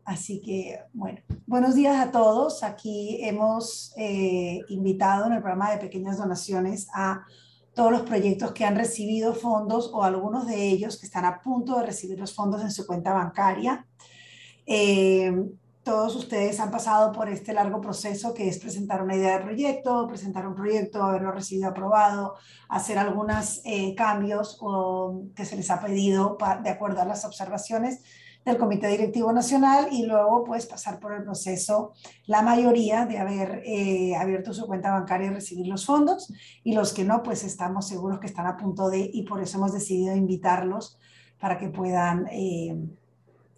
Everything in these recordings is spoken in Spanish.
Así que, bueno, buenos días a todos. Aquí hemos invitado en el programa de pequeñas donaciones a todos los proyectos que han recibido fondos o algunos de ellos que están a punto de recibir los fondos en su cuenta bancaria. Eh, Todos ustedes han pasado por este largo proceso que es presentar una idea de proyecto, presentar un proyecto, haberlo recibido aprobado, hacer algunos cambios que se les ha pedido de acuerdo a las observaciones del Comité Directivo Nacional y luego pues pasar por el proceso, la mayoría de haber abierto su cuenta bancaria y recibir los fondos y los que no pues estamos seguros que están a punto de y por eso hemos decidido invitarlos para que puedan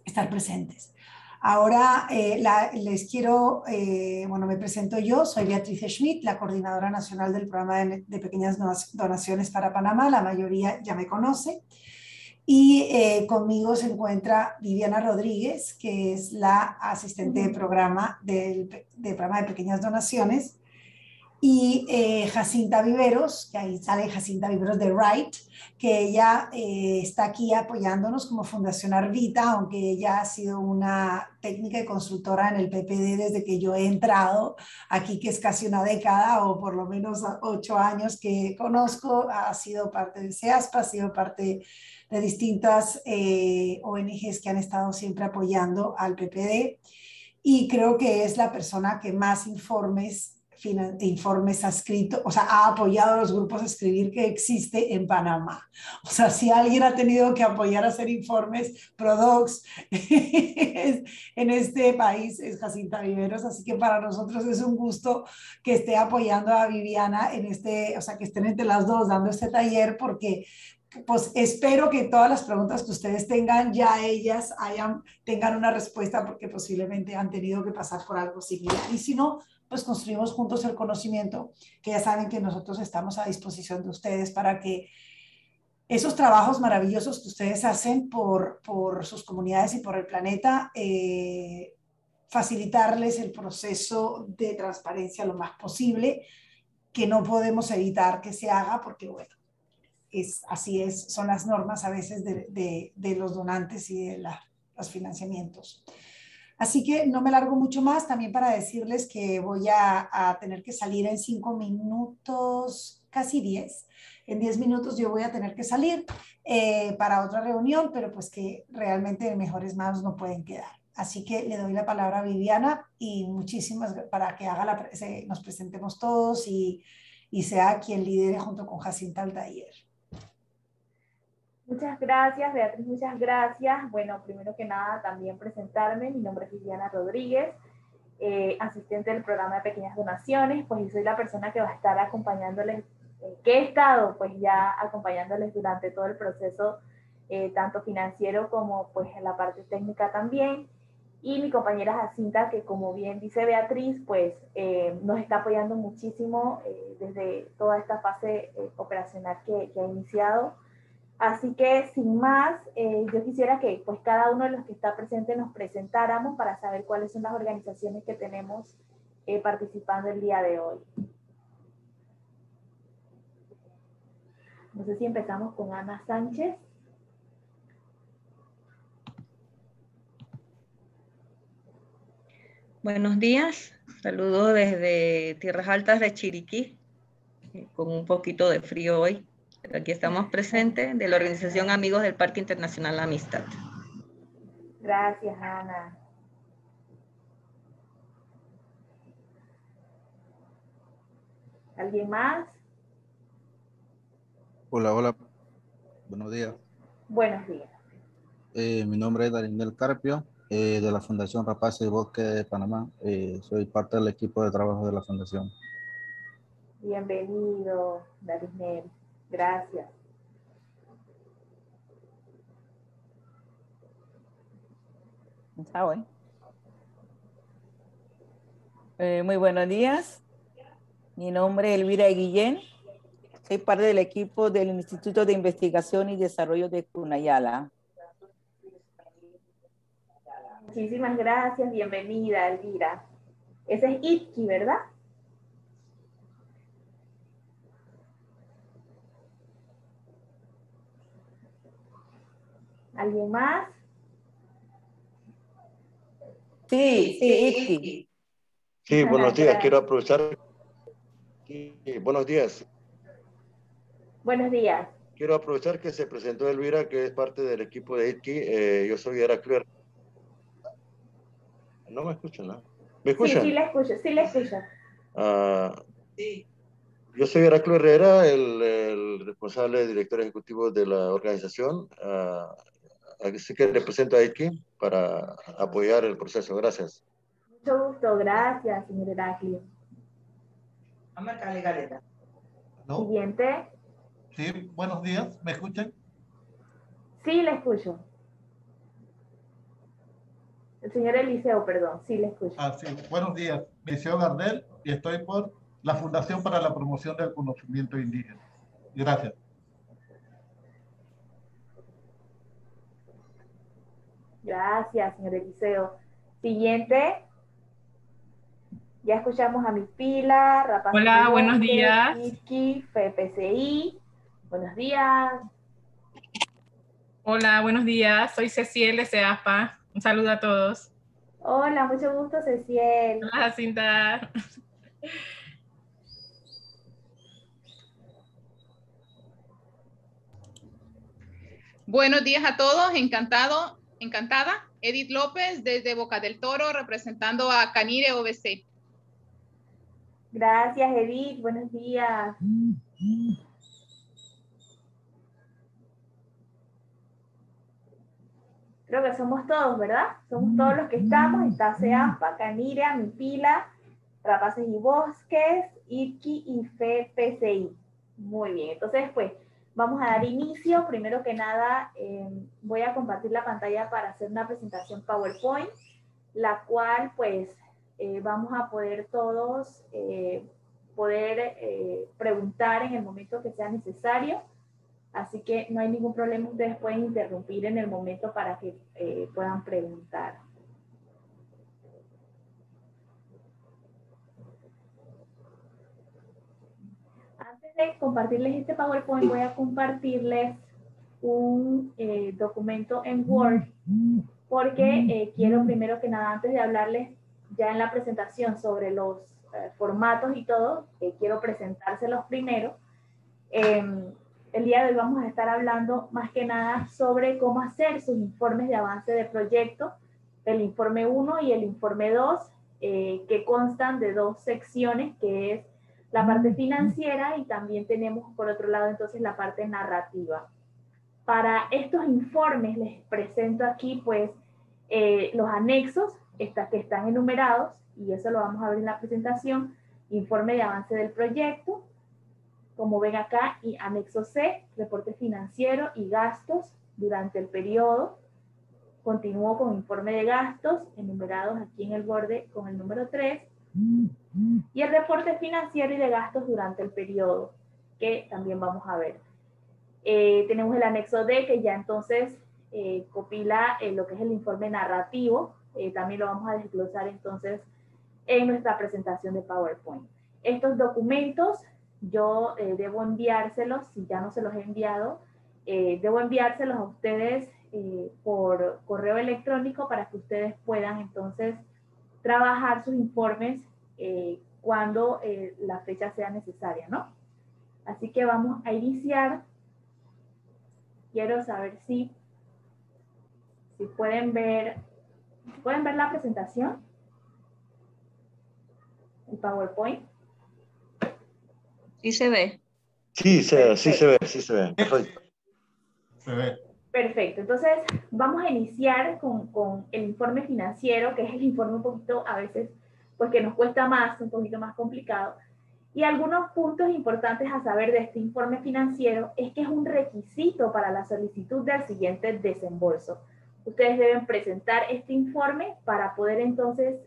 estar presentes. Ahora les quiero, bueno, me presento yo, soy Beatriz Schmidt, la coordinadora nacional del programa de pequeñas donaciones para Panamá, la mayoría ya me conoce. Y conmigo se encuentra Viviana Rodríguez, que es la asistente de programa del programa de pequeñas donaciones, y Jacinta Viveros, que ahí sale Jacinta Viveros de Right, que ella está aquí apoyándonos como Fundación Arvita, aunque ella ha sido una técnica y consultora en el PPD desde que yo he entrado aquí, que es casi una década o por lo menos 8 años que conozco, ha sido parte del CEASPA, ha sido parte de distintas ONGs que han estado siempre apoyando al PPD y creo que es la persona que más informes ha escrito, o sea, ha apoyado a los grupos a escribir que existe en Panamá. O sea, si alguien ha tenido que apoyar a hacer informes ProDocs en este país es Jacinta Viveros, así que para nosotros es un gusto que esté apoyando a Viviana en este, o sea, que estén entre las dos dando este taller porque pues espero que todas las preguntas que ustedes tengan ya ellas tengan una respuesta porque posiblemente han tenido que pasar por algo similar. Y si no, pues construimos juntos el conocimiento, que ya saben que nosotros estamos a disposición de ustedes para que esos trabajos maravillosos que ustedes hacen por sus comunidades y por el planeta, facilitarles el proceso de transparencia lo más posible, que no podemos evitar que se haga porque, bueno, así es, son las normas a veces de los donantes y de los financiamientos. Así que no me largo mucho más, también para decirles que voy a tener que salir en 5 minutos, casi 10. En 10 minutos yo voy a tener que salir para otra reunión, pero pues que realmente en mejores manos no pueden quedar. Así que le doy la palabra a Viviana y muchísimas para que nos presentemos todos y sea quien lidere junto con Jacinta el taller. Muchas gracias, Beatriz, muchas gracias. Bueno, primero que nada, también presentarme. Mi nombre es Viviana Rodríguez, asistente del programa de pequeñas donaciones, pues y soy la persona que va a estar acompañándoles, que he estado pues ya acompañándoles durante todo el proceso, tanto financiero como pues en la parte técnica también. Y mi compañera Jacinta, que como bien dice Beatriz, pues nos está apoyando muchísimo desde toda esta fase operacional que ha iniciado. Así que sin más, yo quisiera que pues cada uno de los que está presente nos presentáramos para saber cuáles son las organizaciones que tenemos participando el día de hoy. No sé si empezamos con Ana Sánchez. Buenos días, saludos desde Tierras Altas de Chiriquí, con un poquito de frío hoy. Pero aquí estamos presentes de la organización Amigos del Parque Internacional La Amistad. Gracias, Ana. ¿Alguien más? Hola, hola, buenos días. Buenos días. Mi nombre es Daniel Carpio, de la Fundación Rapaces y Bosque de Panamá. Soy parte del equipo de trabajo de la Fundación. Bienvenido, Darisnel. Gracias. Muy buenos días. Mi nombre es Elvira Guillén. Soy parte del equipo del Instituto de Investigación y Desarrollo de Cunayala. Muchísimas gracias. Bienvenida, Elvira. Ese es Itki, ¿verdad? ¿Alguien más? Sí, Itki. Sí, buenos días. Gracias. Quiero aprovechar. Buenos días. Buenos días. Quiero aprovechar que se presentó Elvira, que es parte del equipo de ITKI. Yo soy Heraclio. No me escuchan, ¿no? ¿Me escuchan? Sí, sí le escucho. Yo soy Heraclio Herrera, el responsable director ejecutivo de la organización. Así que represento a ITKI para apoyar el proceso. Gracias. Mucho gusto, gracias, señor Heraclio. ¿No? Siguiente. Sí, buenos días, ¿me escuchan? Sí, le escucho. El señor Eliseo, perdón, sí le escucho. Sí, buenos días, Eliseo Gardel y estoy por la Fundación para la Promoción del Conocimiento Indígena. Gracias. Gracias, señor Eliseo. Siguiente. Ya escuchamos a Miss Pila, Rapaces Hola, de Bosque, buenos días. ITKI, FPCI. Buenos días. Hola, buenos días. Soy Ceciel de CEAPA. Un saludo a todos. Hola, mucho gusto, Ceciel. Hola, Jacinta. Buenos días a todos, encantada. Edith López desde Boca del Toro, representando a Canire OBC. Gracias, Edith. Buenos días. Creo que somos todos, ¿verdad? Somos todos los que estamos. Está CEAPA, Canire, Mipila, Rapaces y Bosques, ITKI y FPCI. Muy bien, entonces pues vamos a dar inicio. Primero que nada, voy a compartir la pantalla para hacer una presentación PowerPoint, la cual pues vamos a poder todos preguntar en el momento que sea necesario. Así que no hay ningún problema, ustedes pueden interrumpir en el momento para que puedan preguntar. Antes de compartirles este PowerPoint, voy a compartirles un documento en Word, porque quiero primero que nada, antes de hablarles ya en la presentación sobre los formatos y todo, quiero presentárselos primero. El día de hoy vamos a estar hablando más que nada sobre cómo hacer sus informes de avance de proyecto, el informe 1 y el informe 2, que constan de dos secciones, que es la parte financiera y también tenemos por otro lado entonces la parte narrativa. Para estos informes les presento aquí pues los anexos que están enumerados, y eso lo vamos a ver en la presentación. Informe de avance del proyecto, como ven acá, y anexo C, reporte financiero y gastos durante el periodo. Continúo con informe de gastos, enumerados aquí en el borde con el número 3, y el reporte financiero y de gastos durante el periodo, que también vamos a ver. Tenemos el anexo D, que ya entonces compila lo que es el informe narrativo. También lo vamos a desglosar entonces en nuestra presentación de PowerPoint. Estos documentos yo debo enviárselos, si ya no se los he enviado, debo enviárselos a ustedes por correo electrónico para que ustedes puedan entonces trabajar sus informes cuando la fecha sea necesaria, ¿no? Así que vamos a iniciar. Quiero saber si pueden ver la presentación, el PowerPoint. Sí se ve. Sí se ve. Perfecto. Se ve. Perfecto, entonces vamos a iniciar con el informe financiero, que es el informe un poquito a veces, pues que nos cuesta más, un poquito más complicado. Y algunos puntos importantes a saber de este informe financiero es que es un requisito para la solicitud del siguiente desembolso. Ustedes deben presentar este informe para poder entonces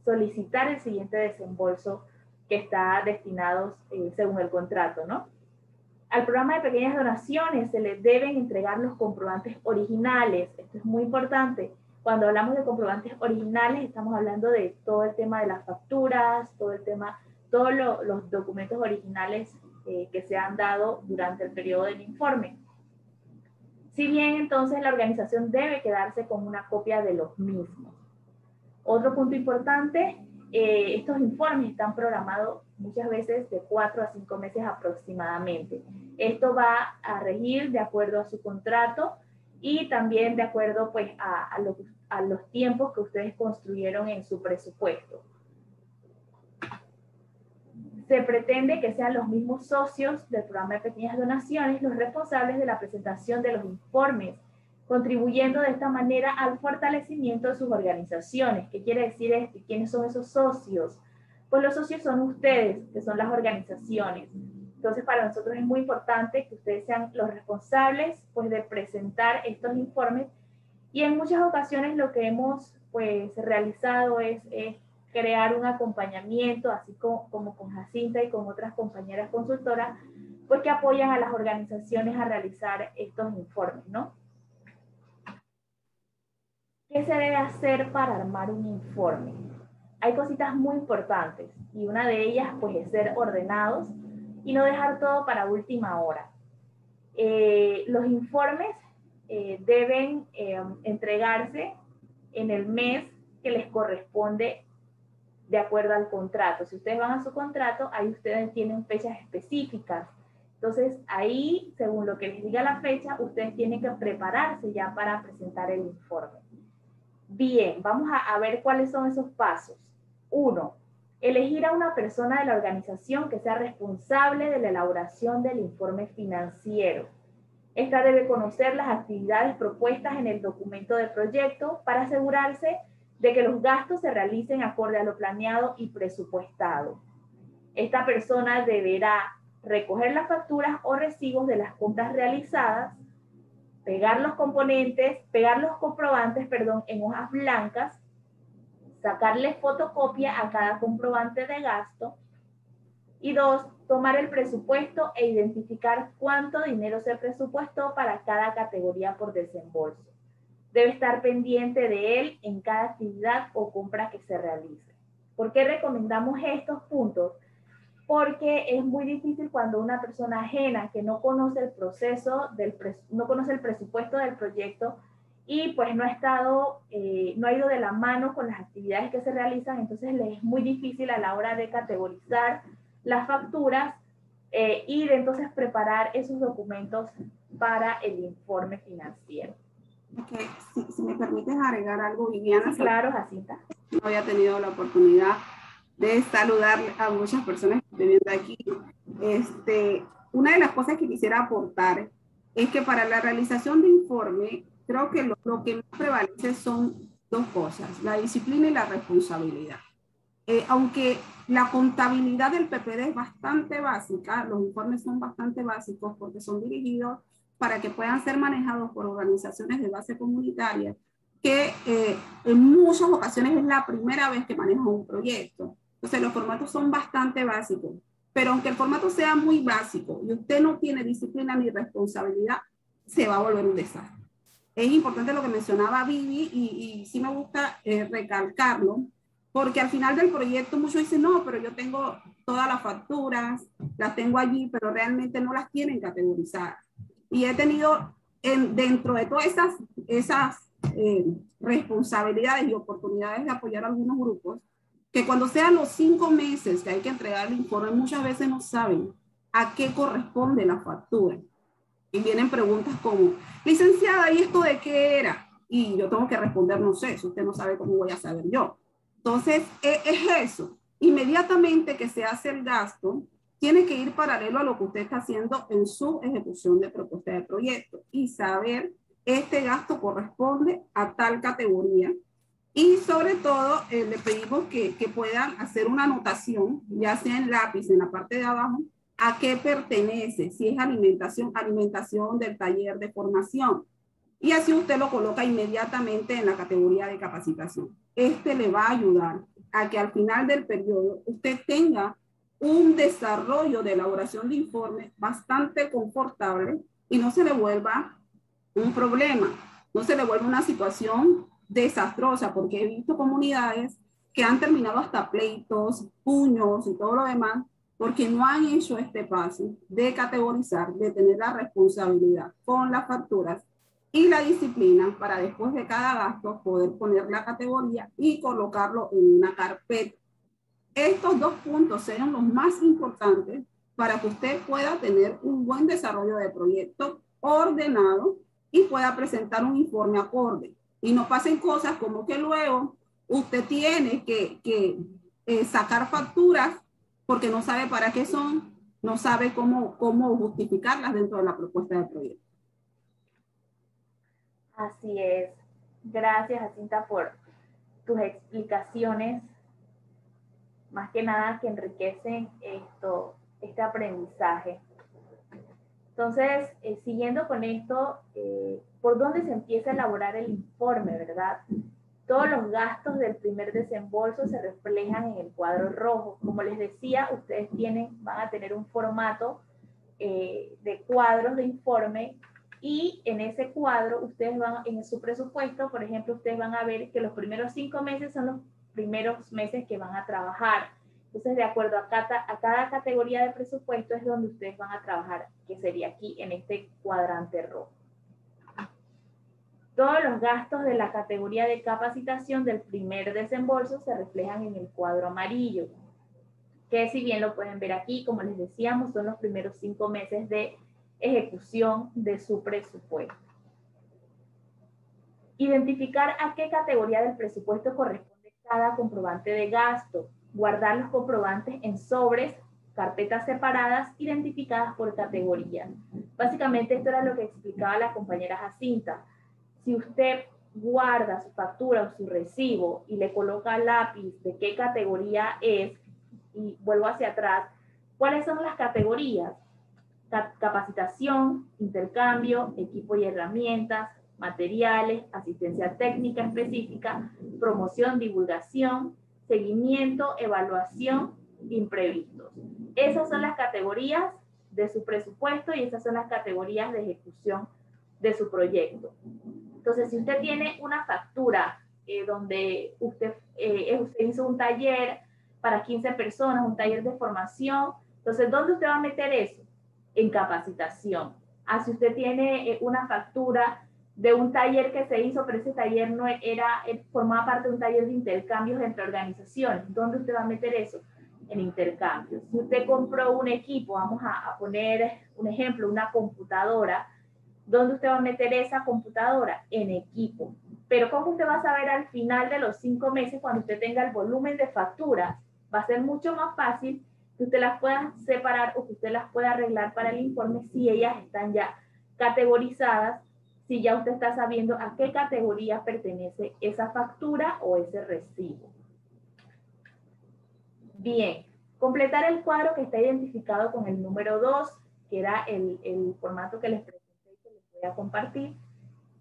solicitar el siguiente desembolso que está destinado según el contrato, ¿no? Al programa de pequeñas donaciones se les deben entregar los comprobantes originales. Esto es muy importante. Cuando hablamos de comprobantes originales, estamos hablando de todo el tema de las facturas, todos los documentos originales que se han dado durante el periodo del informe. Si bien, entonces, la organización debe quedarse con una copia de los mismos. Otro punto importante, estos informes están programados muchas veces de 4 a 5 meses aproximadamente. Esto va a regir de acuerdo a su contrato y también de acuerdo pues, a los tiempos que ustedes construyeron en su presupuesto. Se pretende que sean los mismos socios del programa de pequeñas donaciones los responsables de la presentación de los informes, contribuyendo de esta manera al fortalecimiento de sus organizaciones. ¿Qué quiere decir esto? ¿Quiénes son esos socios? Pues los socios son ustedes, que son las organizaciones. Entonces, para nosotros es muy importante que ustedes sean los responsables pues, de presentar estos informes. Y en muchas ocasiones lo que hemos pues, realizado es crear un acompañamiento, así como con Jacinta y con otras compañeras consultoras, pues que apoyan a las organizaciones a realizar estos informes, ¿no? ¿Qué se debe hacer para armar un informe? Hay cositas muy importantes y una de ellas pues es ser ordenados y no dejar todo para última hora. Los informes deben entregarse en el mes que les corresponde de acuerdo al contrato. Si ustedes van a su contrato, ahí ustedes tienen fechas específicas. Entonces, ahí, según lo que les diga la fecha, ustedes tienen que prepararse ya para presentar el informe. Bien, vamos a ver cuáles son esos pasos. 1. Elegir a una persona de la organización que sea responsable de la elaboración del informe financiero. Esta debe conocer las actividades propuestas en el documento de proyecto para asegurarse de que los gastos se realicen acorde a lo planeado y presupuestado. Esta persona deberá recoger las facturas o recibos de las compras realizadas, pegar los componentes, pegar los comprobantes, en hojas blancas, sacarle fotocopia a cada comprobante de gasto. Y 2, tomar el presupuesto e identificar cuánto dinero se presupuestó para cada categoría por desembolso. Debe estar pendiente de él en cada actividad o compra que se realice. ¿Por qué recomendamos estos puntos? Porque es muy difícil cuando una persona ajena que no conoce el proceso, no conoce el presupuesto del proyecto y pues no ha ido de la mano con las actividades que se realizan, entonces le es muy difícil a la hora de categorizar las facturas y de entonces preparar esos documentos para el informe financiero. Okay. Si me permites agregar algo, Viviana. Sí, claro, Jacinta. No había tenido la oportunidad de saludar a muchas personas que vienen de aquí. Una de las cosas que quisiera aportar es que para la realización de informe, creo que lo que más prevalece son dos cosas, la disciplina y la responsabilidad. Aunque la contabilidad del PPD es bastante básica, los informes son bastante básicos porque son dirigidos para que puedan ser manejados por organizaciones de base comunitaria, que en muchas ocasiones es la primera vez que manejan un proyecto. Entonces los formatos son bastante básicos, pero aunque el formato sea muy básico y usted no tiene disciplina ni responsabilidad, se va a volver un desastre. Es importante lo que mencionaba Vivi y sí me gusta recalcarlo, porque al final del proyecto muchos dicen, no, pero yo tengo todas las facturas, las tengo allí, pero realmente no las tienen categorizadas. Y he tenido dentro de todas esas responsabilidades y oportunidades de apoyar a algunos grupos, que cuando sean los 5 meses que hay que entregar el informe, muchas veces no saben a qué corresponde la factura. Y vienen preguntas como, licenciada, ¿y esto de qué era? Y yo tengo que responder, no sé, si usted no sabe, ¿cómo voy a saber yo? Entonces, es eso. Inmediatamente que se hace el gasto, tiene que ir paralelo a lo que usted está haciendo en su ejecución de propuesta de proyecto y saber este gasto corresponde a tal categoría. Y sobre todo, le pedimos que puedan hacer una anotación, ya sea en lápiz, en la parte de abajo, a qué pertenece, si es alimentación del taller de formación. Y así usted lo coloca inmediatamente en la categoría de capacitación. Le va a ayudar a que al final del periodo usted tenga un desarrollo de elaboración de informes bastante confortable y no se le vuelva un problema, no se le vuelva una situación desastrosa, porque he visto comunidades que han terminado hasta pleitos, puños y todo lo demás, porque no han hecho este paso de categorizar, de tener la responsabilidad con las facturas y la disciplina para después de cada gasto poder poner la categoría y colocarlo en una carpeta. Estos 2 puntos serán los más importantes para que usted pueda tener un buen desarrollo de proyecto ordenado y pueda presentar un informe acorde. Y no pasen cosas como que luego usted tiene que sacar facturas porque no sabe para qué son, no sabe cómo justificarlas dentro de la propuesta de proyecto. Así es. Gracias, Jacinta, por tus explicaciones, más que nada que enriquecen este aprendizaje. Entonces, siguiendo con esto, ¿por dónde se empieza a elaborar el informe, verdad? Todos los gastos del primer desembolso se reflejan en el cuadro rojo. Como les decía, ustedes van a tener un formato de cuadros de informe, y en ese cuadro ustedes en su presupuesto, por ejemplo, ustedes van a ver que los primeros 5 meses son los primeros meses que van a trabajar. Entonces, de acuerdo a cada categoría de presupuesto es donde ustedes van a trabajar, que sería aquí en este cuadrante rojo. Todos los gastos de la categoría de capacitación del primer desembolso se reflejan en el cuadro amarillo, que si bien lo pueden ver aquí, como les decíamos, son los primeros 5 meses de ejecución de su presupuesto. Identificar a qué categoría del presupuesto corresponde cada comprobante de gasto. Guardar los comprobantes en sobres, carpetas separadas, identificadas por categoría. Básicamente esto era lo que explicaba la compañera Jacinta. Si usted guarda su factura o su recibo y le coloca lápiz de qué categoría es, y vuelvo hacia atrás, ¿cuáles son las categorías? Capacitación, intercambio, equipo y herramientas, materiales, asistencia técnica específica, promoción, divulgación, seguimiento, evaluación, imprevistos. Esas son las categorías de su presupuesto y esas son las categorías de ejecución de su proyecto. Entonces, si usted tiene una factura donde usted hizo un taller para 15 personas, un taller de formación, entonces, ¿dónde usted va a meter eso? En capacitación. Si usted tiene una factura de un taller que se hizo, pero ese taller no formaba parte de un taller de intercambios entre organizaciones, ¿dónde usted va a meter eso? En intercambios. Si usted compró un equipo, vamos a poner un ejemplo, una computadora, ¿dónde usted va a meter esa computadora? En equipo. Pero ¿cómo usted va a saber al final de los 5 meses, cuando usted tenga el volumen de facturas? Va a ser mucho más fácil que usted las pueda separar o que usted las pueda arreglar para el informe si ellas están ya categorizadas, si ya usted está sabiendo a qué categoría pertenece esa factura o ese recibo. Bien, completar el cuadro que está identificado con el número 2, que era el formato que les presenté y que les voy a compartir,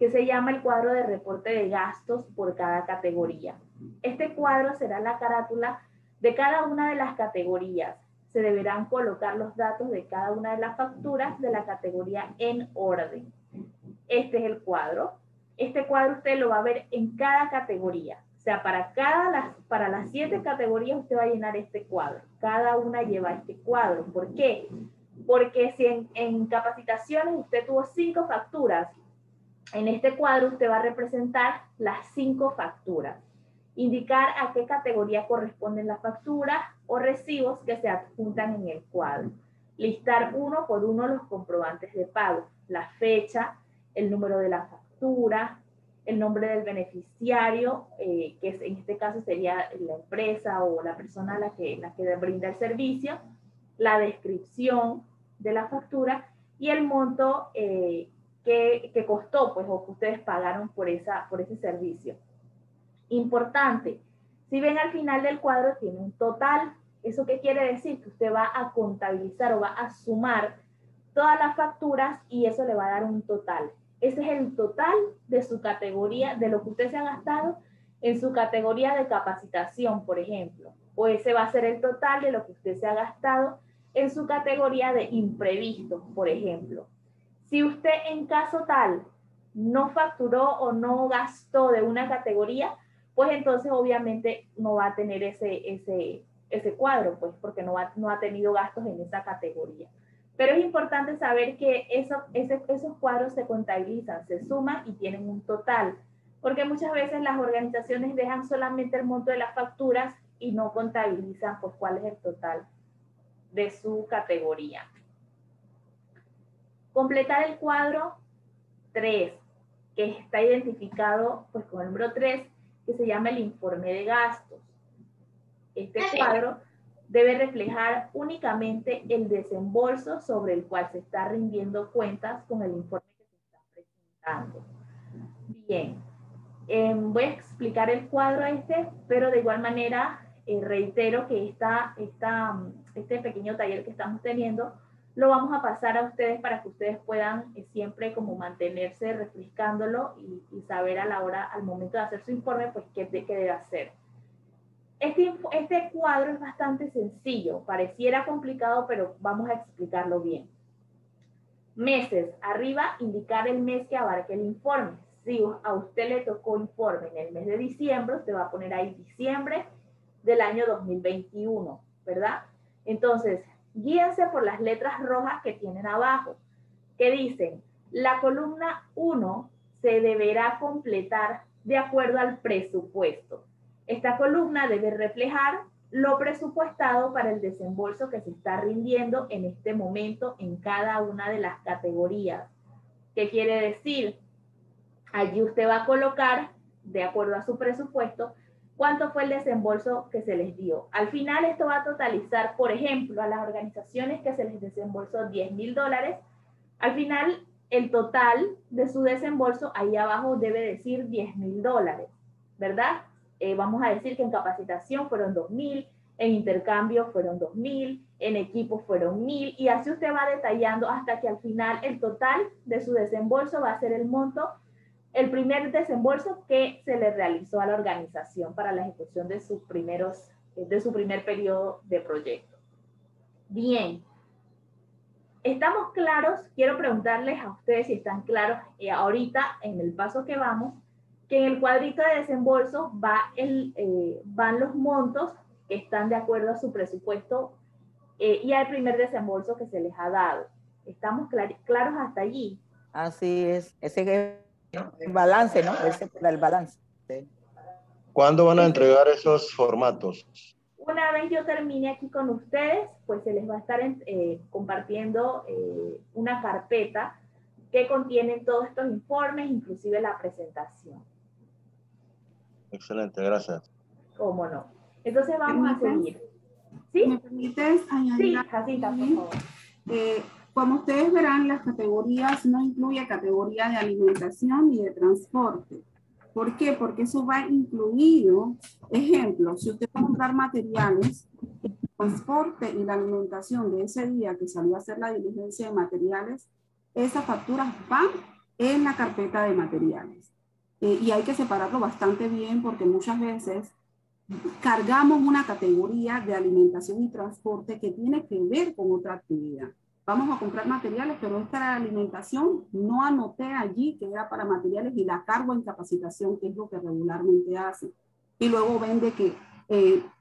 que se llama el cuadro de reporte de gastos por cada categoría. Este cuadro será la carátula de cada una de las categorías. Se deberán colocar los datos de cada una de las facturas de la categoría en orden. Este es el cuadro. Este cuadro usted lo va a ver en cada categoría. O sea, para las 7 categorías usted va a llenar este cuadro. Cada una lleva este cuadro. ¿Por qué? Porque si en capacitaciones usted tuvo 5 facturas, en este cuadro usted va a representar las 5 facturas. Indicar a qué categoría corresponden las facturas o recibos que se adjuntan en el cuadro. Listar uno por uno los comprobantes de pago, la fecha, el número de la factura, el nombre del beneficiario, que en este caso sería la empresa o la persona a la que brinda el servicio, la descripción de la factura y el monto que costó, pues, o que ustedes pagaron por ese servicio. Importante, si ven al final del cuadro tiene un total. ¿Eso qué quiere decir? Que usted va a contabilizar o va a sumar todas las facturas y eso le va a dar un total. Ese es el total de su categoría, de lo que usted se ha gastado en su categoría de capacitación, por ejemplo. O ese va a ser el total de lo que usted se ha gastado en su categoría de imprevistos, por ejemplo. Si usted en caso tal no facturó o no gastó de una categoría, pues entonces obviamente no va a tener ese cuadro, pues porque no ha tenido gastos en esa categoría. Pero es importante saber que esos cuadros se contabilizan, se suman y tienen un total, porque muchas veces las organizaciones dejan solamente el monto de las facturas y no contabilizan pues cuál es el total de su categoría. Completar el cuadro 3, que está identificado pues con el número 3, que se llama el informe de gastos. Este cuadro debe reflejar únicamente el desembolso sobre el cual se está rindiendo cuentas con el informe que se está presentando. Bien, voy a explicar el cuadro pero de igual manera reitero que este pequeño taller que estamos teniendo lo vamos a pasar a ustedes para que ustedes puedan siempre como mantenerse refrescándolo y saber al momento de hacer su informe, pues qué debe hacer. Este cuadro es bastante sencillo, pareciera complicado, pero vamos a explicarlo bien. Meses, arriba indicar el mes que abarca el informe. Si a usted le tocó informe en el mes de diciembre, usted va a poner ahí diciembre del año 2021, ¿verdad? Entonces, guíense por las letras rojas que tienen abajo, que dicen, la columna 1 se deberá completar de acuerdo al presupuesto. Esta columna debe reflejar lo presupuestado para el desembolso que se está rindiendo en este momento en cada una de las categorías. ¿Qué quiere decir? Allí usted va a colocar, de acuerdo a su presupuesto, cuánto fue el desembolso que se les dio. Al final esto va a totalizar, por ejemplo, a las organizaciones que se les desembolsó $10,000, al final el total de su desembolso ahí abajo debe decir $10,000, ¿verdad? Vamos a decir que en capacitación fueron 2,000, en intercambio fueron 2,000, en equipo fueron 1,000, y así usted va detallando hasta que al final el total de su desembolso va a ser el monto, el primer desembolso que se le realizó a la organización para la ejecución de su primer periodo de proyecto. Bien, ¿estamos claros? Quiero preguntarles a ustedes si están claros ahorita en el paso que vamos, que en el cuadrito de desembolso van los montos que están de acuerdo a su presupuesto y al primer desembolso que se les ha dado. ¿Estamos claros hasta allí? Así es. Ese es el balance, ¿no? Ese para el balance. Sí. ¿Cuándo van a entregar esos formatos? Una vez yo termine aquí con ustedes, pues se les va a estar compartiendo una carpeta que contiene todos estos informes, inclusive la presentación. Excelente, gracias. ¿Cómo no? Entonces vamos a seguir. ¿Sí? ¿Me permites añadir? Sí, Jacinta, por favor. Como ustedes verán, las categorías no incluye categoría de alimentación ni de transporte. ¿Por qué? Porque eso va incluido, ejemplo, si usted va a comprar materiales, el transporte y la alimentación de ese día que salió a hacer la diligencia de materiales, esas facturas van en la carpeta de materiales. Y hay que separarlo bastante bien porque muchas veces cargamos una categoría de alimentación y transporte que tiene que ver con otra actividad. Vamos a comprar materiales, pero esta era alimentación, no anoté allí que era para materiales y la cargo en capacitación, que es lo que regularmente hace. Y luego ven de que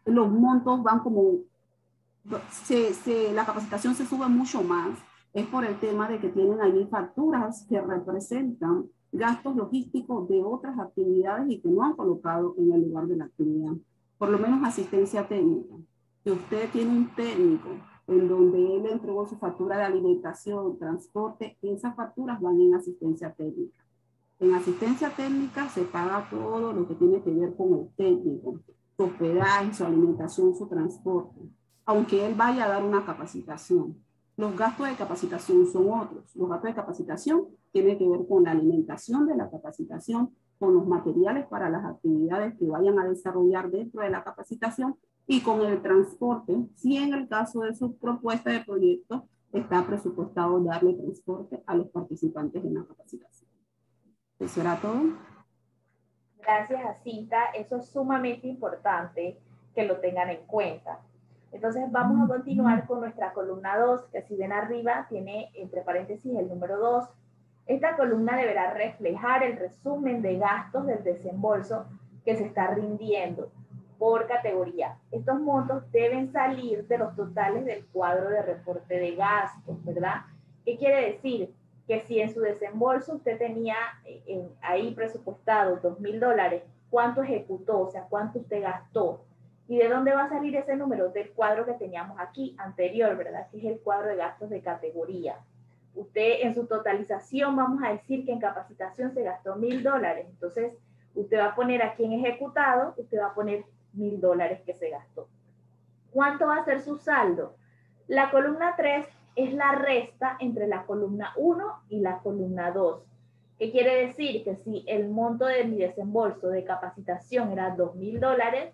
los montos van como, la capacitación se sube mucho más, es por el tema de que tienen allí facturas que representan gastos logísticos de otras actividades y que no han colocado en el lugar de la actividad. Por lo menos asistencia técnica. Si usted tiene un técnico en donde él entregó su factura de alimentación, transporte, esas facturas van en asistencia técnica. En asistencia técnica se paga todo lo que tiene que ver con el técnico, su hospedaje, su alimentación, su transporte, aunque él vaya a dar una capacitación. Los gastos de capacitación son otros. Los gastos de capacitación tienen que ver con la alimentación de la capacitación, con los materiales para las actividades que vayan a desarrollar dentro de la capacitación y con el transporte, si en el caso de su propuesta de proyecto está presupuestado darle transporte a los participantes en la capacitación. ¿Eso era todo? Gracias, Jacinta. Eso es sumamente importante que lo tengan en cuenta. Entonces vamos a continuar con nuestra columna 2, que si ven arriba tiene entre paréntesis el número 2. Esta columna deberá reflejar el resumen de gastos del desembolso que se está rindiendo. por categoría. Estos montos deben salir de los totales del cuadro de reporte de gastos, ¿verdad? ¿Qué quiere decir? Que si en su desembolso usted tenía ahí presupuestado $2,000, ¿cuánto ejecutó? O sea, ¿cuánto usted gastó? ¿Y de dónde va a salir ese número? Del cuadro que teníamos aquí anterior, ¿verdad? Que es el cuadro de gastos de categoría. Usted en su totalización, vamos a decir que en capacitación se gastó $1,000. Entonces, usted va a poner aquí en ejecutado, usted va a poner $1,000 que se gastó. ¿Cuánto va a ser su saldo? La columna 3 es la resta entre la columna 1 y la columna 2. ¿Qué quiere decir? Que si el monto de mi desembolso de capacitación era $2,000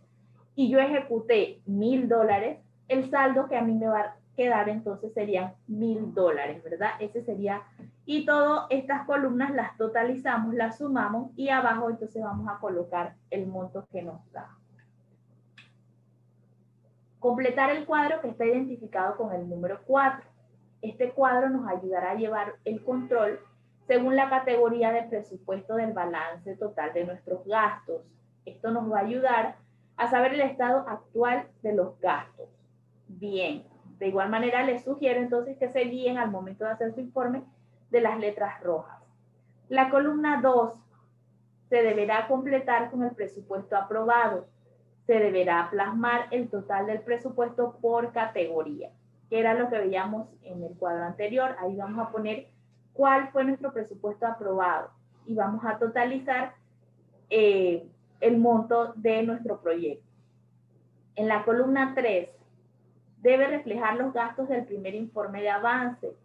y yo ejecuté $1,000, el saldo que a mí me va a quedar entonces serían $1,000, ¿verdad? Ese sería, y todas estas columnas las totalizamos, las sumamos y abajo entonces vamos a colocar el monto que nos da. Completar el cuadro que está identificado con el número 4. Este cuadro nos ayudará a llevar el control según la categoría de presupuesto del balance total de nuestros gastos. Esto nos va a ayudar a saber el estado actual de los gastos. Bien, de igual manera les sugiero entonces que se guíen al momento de hacer su informe de las letras rojas. La columna 2 se deberá completar con el presupuesto aprobado. Se deberá plasmar el total del presupuesto por categoría, que era lo que veíamos en el cuadro anterior. Ahí vamos a poner cuál fue nuestro presupuesto aprobado y vamos a totalizar el monto de nuestro proyecto. En la columna 3 debe reflejar los gastos del primer informe de avance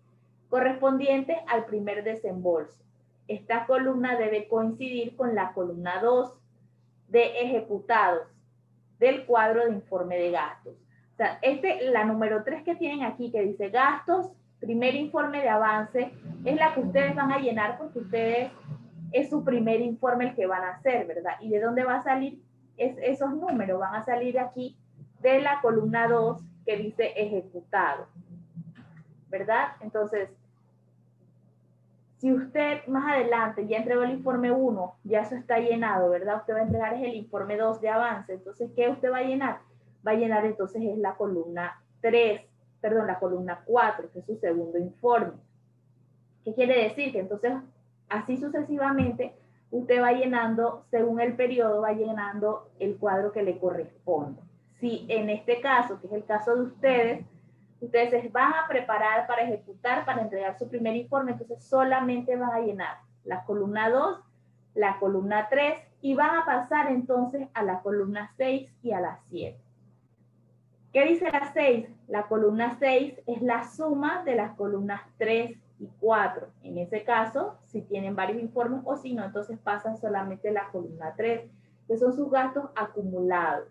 correspondientes al primer desembolso. Esta columna debe coincidir con la columna 2 de ejecutados del cuadro de informe de gastos. O sea, la número 3 que tienen aquí que dice gastos, primer informe de avance, es la que ustedes van a llenar porque ustedes es su primer informe el que van a hacer, ¿verdad? ¿Y de dónde va a salir esos números? Van a salir aquí de la columna 2 que dice ejecutado, ¿verdad? Entonces, si usted más adelante ya entregó el informe 1, ya eso está llenado, ¿verdad? Usted va a entregar el informe 2 de avance. Entonces, ¿qué usted va a llenar? Va a llenar entonces es la columna 3, perdón, la columna 4, que es su segundo informe. ¿Qué quiere decir? Que entonces, así sucesivamente, usted va llenando, según el periodo, va llenando el cuadro que le corresponde. Si en este caso, que es el caso de ustedes se van a preparar para ejecutar, para entregar su primer informe, entonces solamente van a llenar la columna 2, la columna 3 y van a pasar entonces a la columna 6 y a la 7. ¿Qué dice la 6? La columna 6 es la suma de las columnas 3 y 4. En ese caso, si tienen varios informes o si no, entonces pasan solamente la columna 3, que son sus gastos acumulados.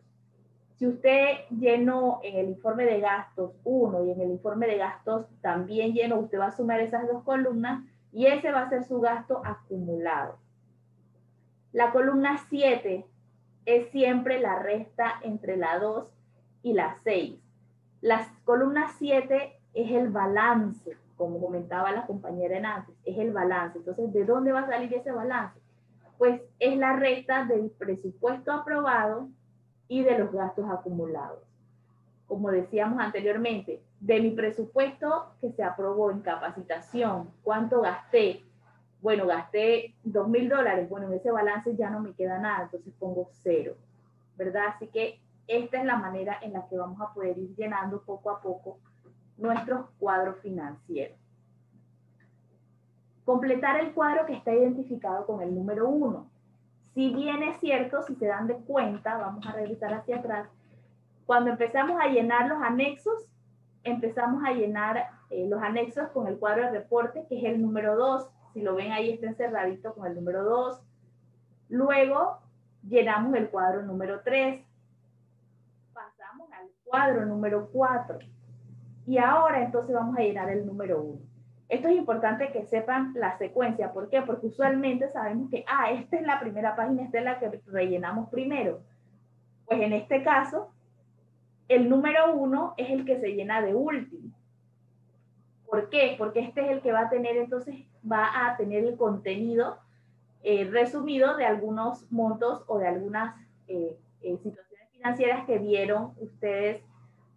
Si usted llenó en el informe de gastos 1 y en el informe de gastos también llenó, usted va a sumar esas dos columnas y ese va a ser su gasto acumulado. La columna 7 es siempre la resta entre la 2 y la 6. La columna 7 es el balance, como comentaba la compañera antes, es el balance. Entonces, ¿de dónde va a salir ese balance? Pues es la resta del presupuesto aprobado y de los gastos acumulados. Como decíamos anteriormente, de mi presupuesto que se aprobó en capacitación, ¿cuánto gasté? Bueno, gasté $2,000. Bueno, en ese balance ya no me queda nada, entonces pongo 0, ¿verdad? Así que esta es la manera en la que vamos a poder ir llenando poco a poco nuestros cuadros financieros. Completar el cuadro que está identificado con el número 1. Si bien es cierto, si se dan de cuenta, vamos a revisar hacia atrás, cuando empezamos a llenar los anexos, empezamos a llenar los anexos con el cuadro de reporte, que es el número 2. Si lo ven ahí está encerradito con el número 2. Luego llenamos el cuadro número 3. Pasamos al cuadro número 4. Y ahora entonces vamos a llenar el número 1. Esto es importante que sepan la secuencia. ¿Por qué? Porque usualmente sabemos que, esta es la primera página, esta es la que rellenamos primero. Pues en este caso, el número 1 es el que se llena de último. ¿Por qué? Porque este es el que va a tener, entonces, va a tener el contenido resumido de algunos montos o de algunas situaciones financieras que vieron ustedes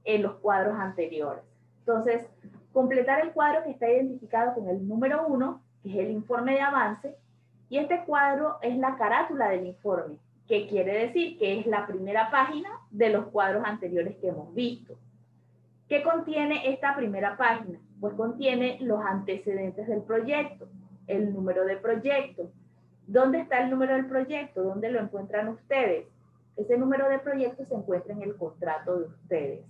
en los cuadros anteriores. Entonces, completar el cuadro que está identificado con el número 1, que es el informe de avance, y este cuadro es la carátula del informe, que quiere decir que es la primera página de los cuadros anteriores que hemos visto. ¿Qué contiene esta primera página? Pues contiene los antecedentes del proyecto, el número de proyecto. ¿Dónde está el número del proyecto? ¿Dónde lo encuentran ustedes? Ese número de proyecto se encuentra en el contrato de ustedes.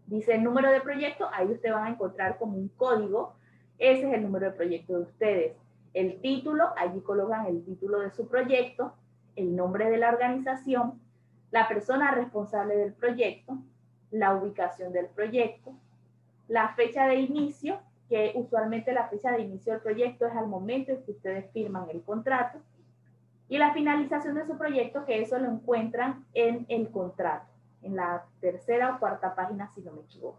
Dice el número de proyecto, ahí ustedes van a encontrar como un código. Ese es el número de proyecto de ustedes. El título, allí colocan el título de su proyecto, el nombre de la organización, la persona responsable del proyecto, la ubicación del proyecto, la fecha de inicio, que usualmente la fecha de inicio del proyecto es al momento en que ustedes firman el contrato, y la finalización de su proyecto, que eso lo encuentran en el contrato, en la tercera o cuarta página, si no me equivoco.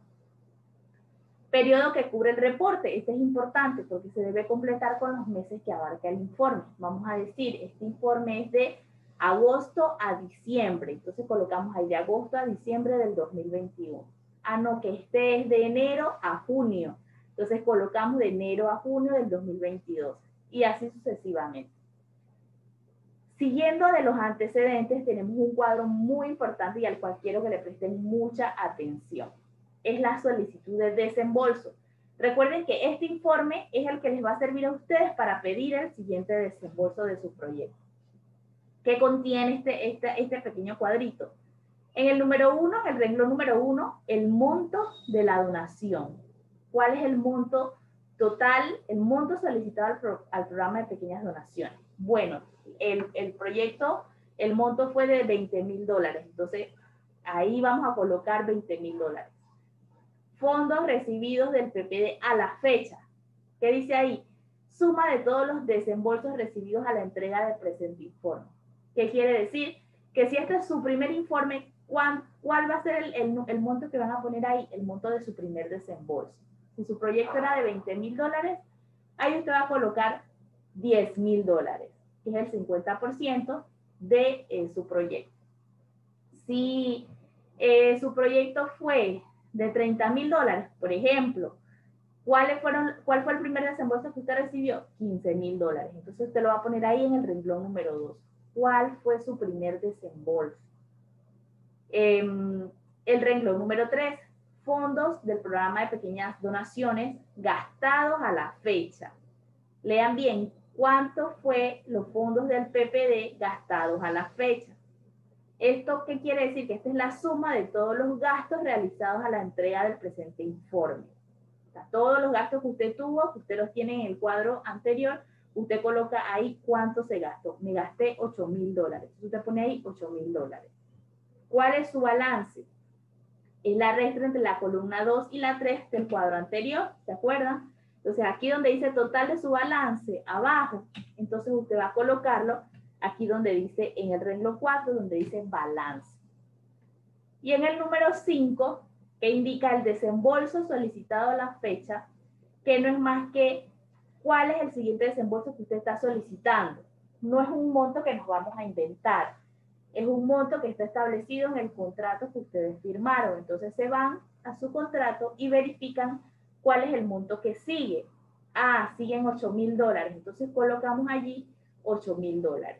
Periodo que cubre el reporte. Este es importante porque se debe completar con los meses que abarca el informe. Vamos a decir, este informe es de agosto a diciembre. Entonces colocamos ahí de agosto a diciembre del 2021. Ah, no, que este es de enero a junio. Entonces colocamos de enero a junio del 2022. Y así sucesivamente. Siguiendo de los antecedentes, tenemos un cuadro muy importante y al cual quiero que le presten mucha atención. Es la solicitud de desembolso. Recuerden que este informe es el que les va a servir a ustedes para pedir el siguiente desembolso de su proyecto. ¿Qué contiene este pequeño cuadrito? En el número 1, en el renglón número 1, el monto de la donación. ¿Cuál es el monto total, el monto solicitado al programa de pequeñas donaciones? Bueno, el proyecto, el monto fue de $20,000. Entonces, ahí vamos a colocar $20,000. Fondos recibidos del PPD a la fecha. ¿Qué dice ahí? Suma de todos los desembolsos recibidos a la entrega del presente informe. ¿Qué quiere decir? Que si este es su primer informe, ¿cuál va a ser el monto que van a poner ahí? El monto de su primer desembolso. Si su proyecto era de $20,000, ahí usted va a colocar $10,000, que es el 50% de su proyecto. Si su proyecto fue de $30,000, por ejemplo, ¿cuál fue el primer desembolso que usted recibió? $15,000. Entonces usted lo va a poner ahí en el renglón número 2. ¿Cuál fue su primer desembolso? El renglón número 3, fondos del programa de pequeñas donaciones gastados a la fecha. Lean bien, ¿cuánto fue los fondos del PPD gastados a la fecha? ¿Esto qué quiere decir? Que esta es la suma de todos los gastos realizados a la entrega del presente informe. O sea, todos los gastos que usted tuvo, que usted los tiene en el cuadro anterior, usted coloca ahí cuánto se gastó. Me gasté $8,000. Usted pone ahí $8,000. ¿Cuál es su balance? Es la restra entre la columna 2 y la 3 del cuadro anterior, ¿se acuerdan? Entonces aquí donde dice total de su balance, abajo, entonces usted va a colocarlo aquí donde dice, en el renglón 4, donde dice balance. Y en el número 5, que indica el desembolso solicitado a la fecha, que no es más que cuál es el siguiente desembolso que usted está solicitando. No es un monto que nos vamos a inventar, es un monto que está establecido en el contrato que ustedes firmaron. Entonces se van a su contrato y verifican cuál es el monto que sigue. Ah, siguen $8,000, entonces colocamos allí $8,000.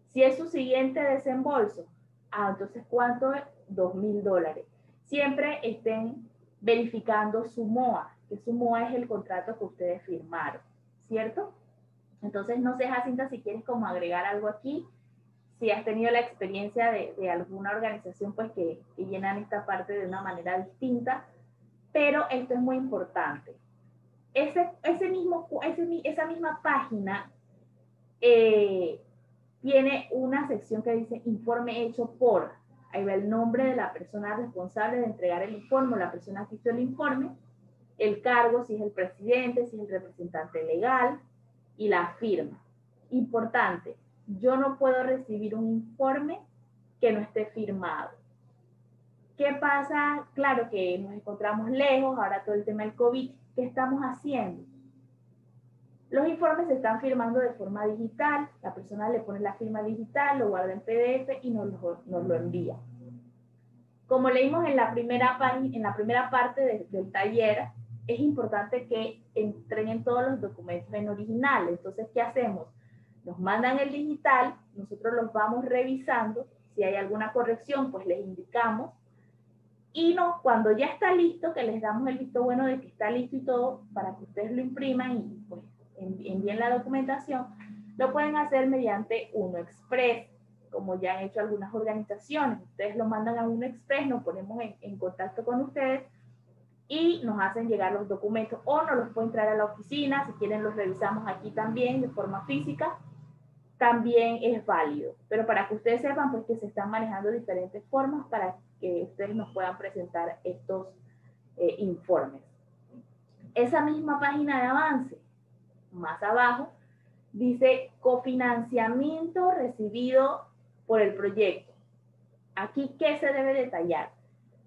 Si es su siguiente desembolso, entonces ¿cuánto es? $2,000. Siempre estén verificando su MOA, que su MOA es el contrato que ustedes firmaron, ¿cierto? Entonces no sé, Jacinta, si quieres como agregar algo aquí, si has tenido la experiencia de alguna organización pues que llenan esta parte de una manera distinta, pero esto es muy importante. Esa misma página tiene una sección que dice informe hecho por. Ahí va el nombre de la persona responsable de entregar el informe, la persona que hizo el informe, el cargo, si es el presidente, si es el representante legal, y la firma. Importante, yo no puedo recibir un informe que no esté firmado. ¿Qué pasa? Claro que nos encontramos lejos, ahora todo el tema del COVID. ¿Qué estamos haciendo? Los informes se están firmando de forma digital, la persona le pone la firma digital, lo guarda en PDF y nos lo envía. Como leímos en la primera parte del taller, es importante que entreguen todos los documentos en original. Entonces, ¿qué hacemos? Nos mandan el digital, nosotros los vamos revisando. Si hay alguna corrección, pues les indicamos. Y no, cuando ya está listo, que les damos el visto bueno de que está listo y todo, para que ustedes lo impriman y pues envíen la documentación, lo pueden hacer mediante Uno Express, como ya han hecho algunas organizaciones. Ustedes lo mandan a Uno Express, nos ponemos en contacto con ustedes y nos hacen llegar los documentos, o nos los pueden traer a la oficina. Si quieren los revisamos aquí también de forma física, también es válido. Pero para que ustedes sepan pues que se están manejando diferentes formas para que ustedes nos puedan presentar estos informes. Esa misma página de avance, más abajo, dice cofinanciamiento recibido por el proyecto. Aquí, ¿qué se debe detallar?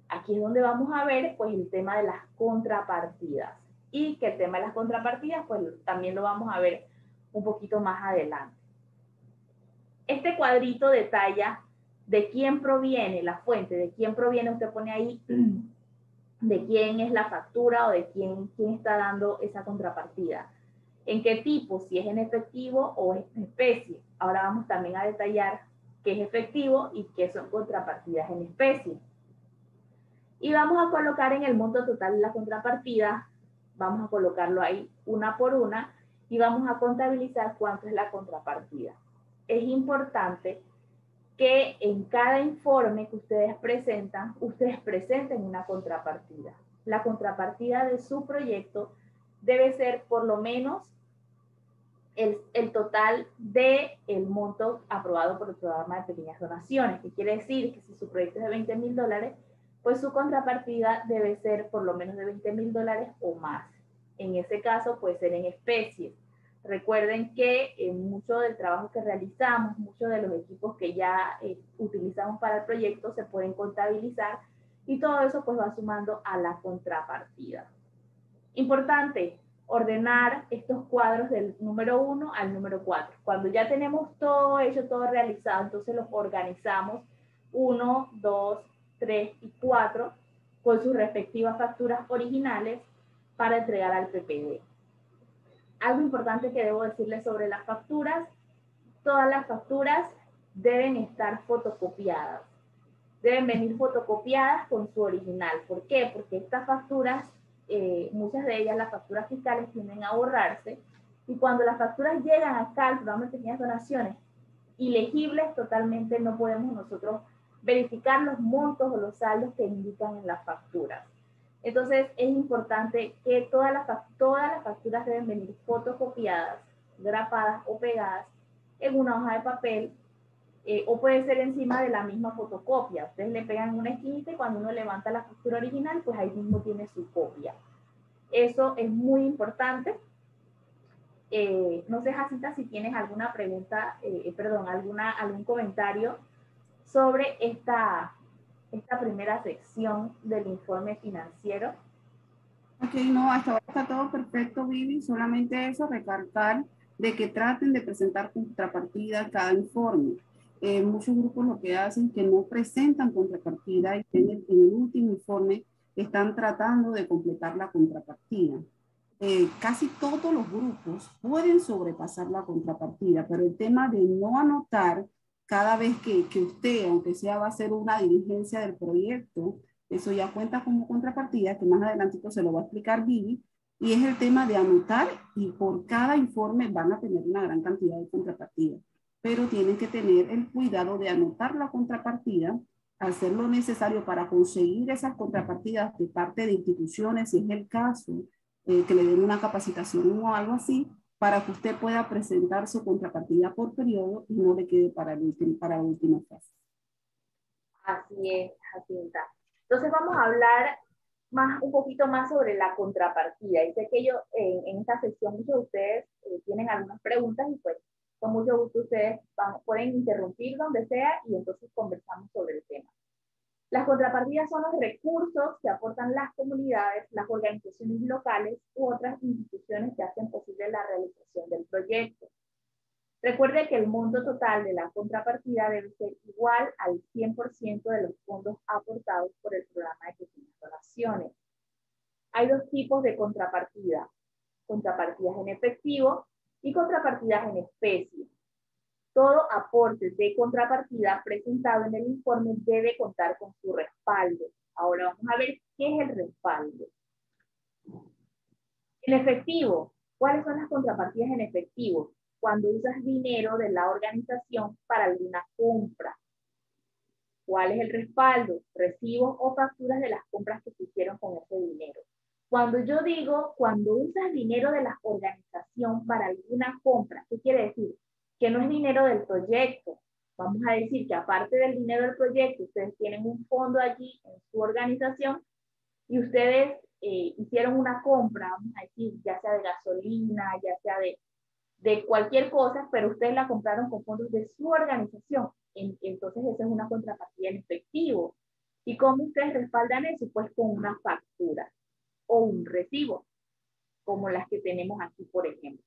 Aquí es donde vamos a ver pues el tema de las contrapartidas, y que el tema de las contrapartidas pues también lo vamos a ver un poquito más adelante. Este cuadrito detalla de quién proviene la fuente, de quién proviene, usted pone ahí de quién es la factura o de quién está dando esa contrapartida. ¿En qué tipo? Si es en efectivo o en especie. Ahora vamos también a detallar qué es efectivo y qué son contrapartidas en especie. Y vamos a colocar en el monto total de la contrapartida, vamos a colocarlo ahí una por una y vamos a contabilizar cuánto es la contrapartida. Es importante que en cada informe que ustedes presenten una contrapartida. La contrapartida de su proyecto debe ser por lo menos el total del monto aprobado por el programa de pequeñas donaciones, que quiere decir que si su proyecto es de $20,000, pues su contrapartida debe ser por lo menos de $20,000 o más. En ese caso puede ser en especie. Recuerden que mucho del trabajo que realizamos, muchos de los equipos que ya utilizamos para el proyecto se pueden contabilizar, y todo eso pues va sumando a la contrapartida. Importante, ordenar estos cuadros del número 1 al número 4. Cuando ya tenemos todo hecho, todo realizado, entonces los organizamos 1, 2, 3 y 4 con sus respectivas facturas originales para entregar al PPD. Algo importante que debo decirles sobre las facturas: todas las facturas deben estar fotocopiadas. Deben venir fotocopiadas con su original. ¿Por qué? Porque estas facturas, muchas de ellas, las facturas fiscales, tienden a borrarse, y cuando las facturas llegan acá al programa de pequeñas donaciones, ilegibles totalmente, no podemos nosotros verificar los montos o los saldos que indican en las facturas. Entonces es importante que todas las facturas deben venir fotocopiadas, grapadas o pegadas en una hoja de papel, o puede ser encima de la misma fotocopia. Ustedes le pegan una esquinita y cuando uno levanta la factura original, pues ahí mismo tiene su copia. Eso es muy importante. No sé, Jacinta, si tienes alguna pregunta, algún comentario sobre esta primera sección del informe financiero. Ok, no, hasta ahora está todo perfecto, Vivi. Solamente eso, recalcar de que traten de presentar contrapartida a cada informe. Muchos grupos lo que hacen es que no presentan contrapartida, y en el último informe están tratando de completar la contrapartida. Casi todos los grupos pueden sobrepasar la contrapartida, pero el tema de no anotar cada vez que usted, aunque sea va a hacer una diligencia del proyecto, eso ya cuenta como contrapartida, que más adelantito se lo va a explicar Vivi, y es el tema de anotar, y por cada informe van a tener una gran cantidad de contrapartidas, pero tienen que tener el cuidado de anotar la contrapartida, hacer lo necesario para conseguir esas contrapartidas de parte de instituciones, si es el caso, que le den una capacitación o algo así, para que usted pueda presentar su contrapartida por periodo y no le quede para la última fase. Así es, Jacinta. Entonces vamos a hablar un poquito más sobre la contrapartida. Y sé que en esta sección muchos de ustedes tienen algunas preguntas, y pues con mucho gusto ustedes pueden interrumpir donde sea y entonces conversamos sobre el tema. Las contrapartidas son los recursos que aportan las comunidades, las organizaciones locales u otras instituciones que hacen posible la realización del proyecto. Recuerde que el monto total de la contrapartida debe ser igual al 100% de los fondos aportados por el programa de pequeñas donaciones. Hay dos tipos de contrapartida: contrapartidas en efectivo y contrapartidas en especie. Todo aporte de contrapartida presentado en el informe debe contar con su respaldo. Ahora vamos a ver qué es el respaldo. En efectivo, ¿cuáles son las contrapartidas en efectivo? Cuando usas dinero de la organización para alguna compra. ¿Cuál es el respaldo? Recibos o facturas de las compras que se hicieron con ese dinero. Cuando yo digo, cuando usas dinero de la organización para alguna compra, ¿qué quiere decir? Que no es dinero del proyecto. Vamos a decir que aparte del dinero del proyecto, ustedes tienen un fondo allí en su organización y ustedes hicieron una compra, vamos a decir, ya sea de gasolina, ya sea de cualquier cosa, pero ustedes la compraron con fondos de su organización. Entonces esa es una contrapartida en efectivo. ¿Y cómo ustedes respaldan eso? Pues con una factura o un recibo, como las que tenemos aquí, por ejemplo.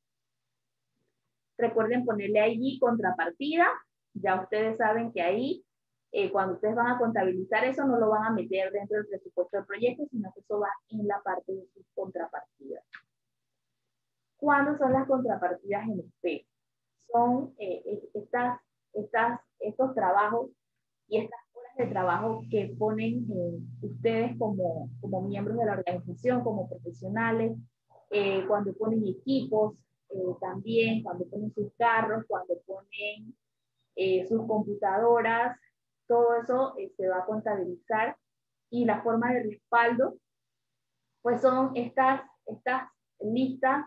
Recuerden ponerle allí contrapartida. Ya ustedes saben que ahí, cuando ustedes van a contabilizar eso, no lo van a meter dentro del presupuesto del proyecto, sino que eso va en la parte de sus contrapartidas. ¿Cuándo son las contrapartidas en especie? Son estos trabajos y estas horas de trabajo que ponen ustedes como miembros de la organización, como profesionales, cuando ponen equipos, también cuando ponen sus carros, cuando ponen sus computadoras, todo eso se va a contabilizar. Y la forma de respaldo, pues son estas listas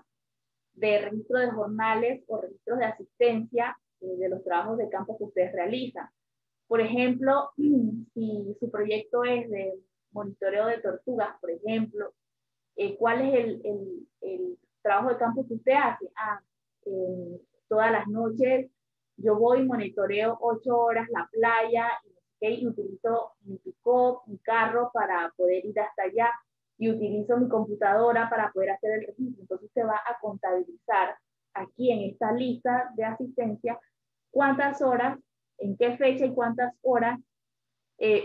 de registro de jornales o registros de asistencia de los trabajos de campo que ustedes realizan. Por ejemplo, si su proyecto es de monitoreo de tortugas, por ejemplo, ¿cuál es el trabajo de campo que usted hace? Todas las noches yo voy y monitoreo 8 horas la playa y utilizo mi pick-up, mi carro para poder ir hasta allá y utilizo mi computadora para poder hacer el registro. Entonces se va a contabilizar aquí en esta lista de asistencia cuántas horas, en qué fecha y cuántas horas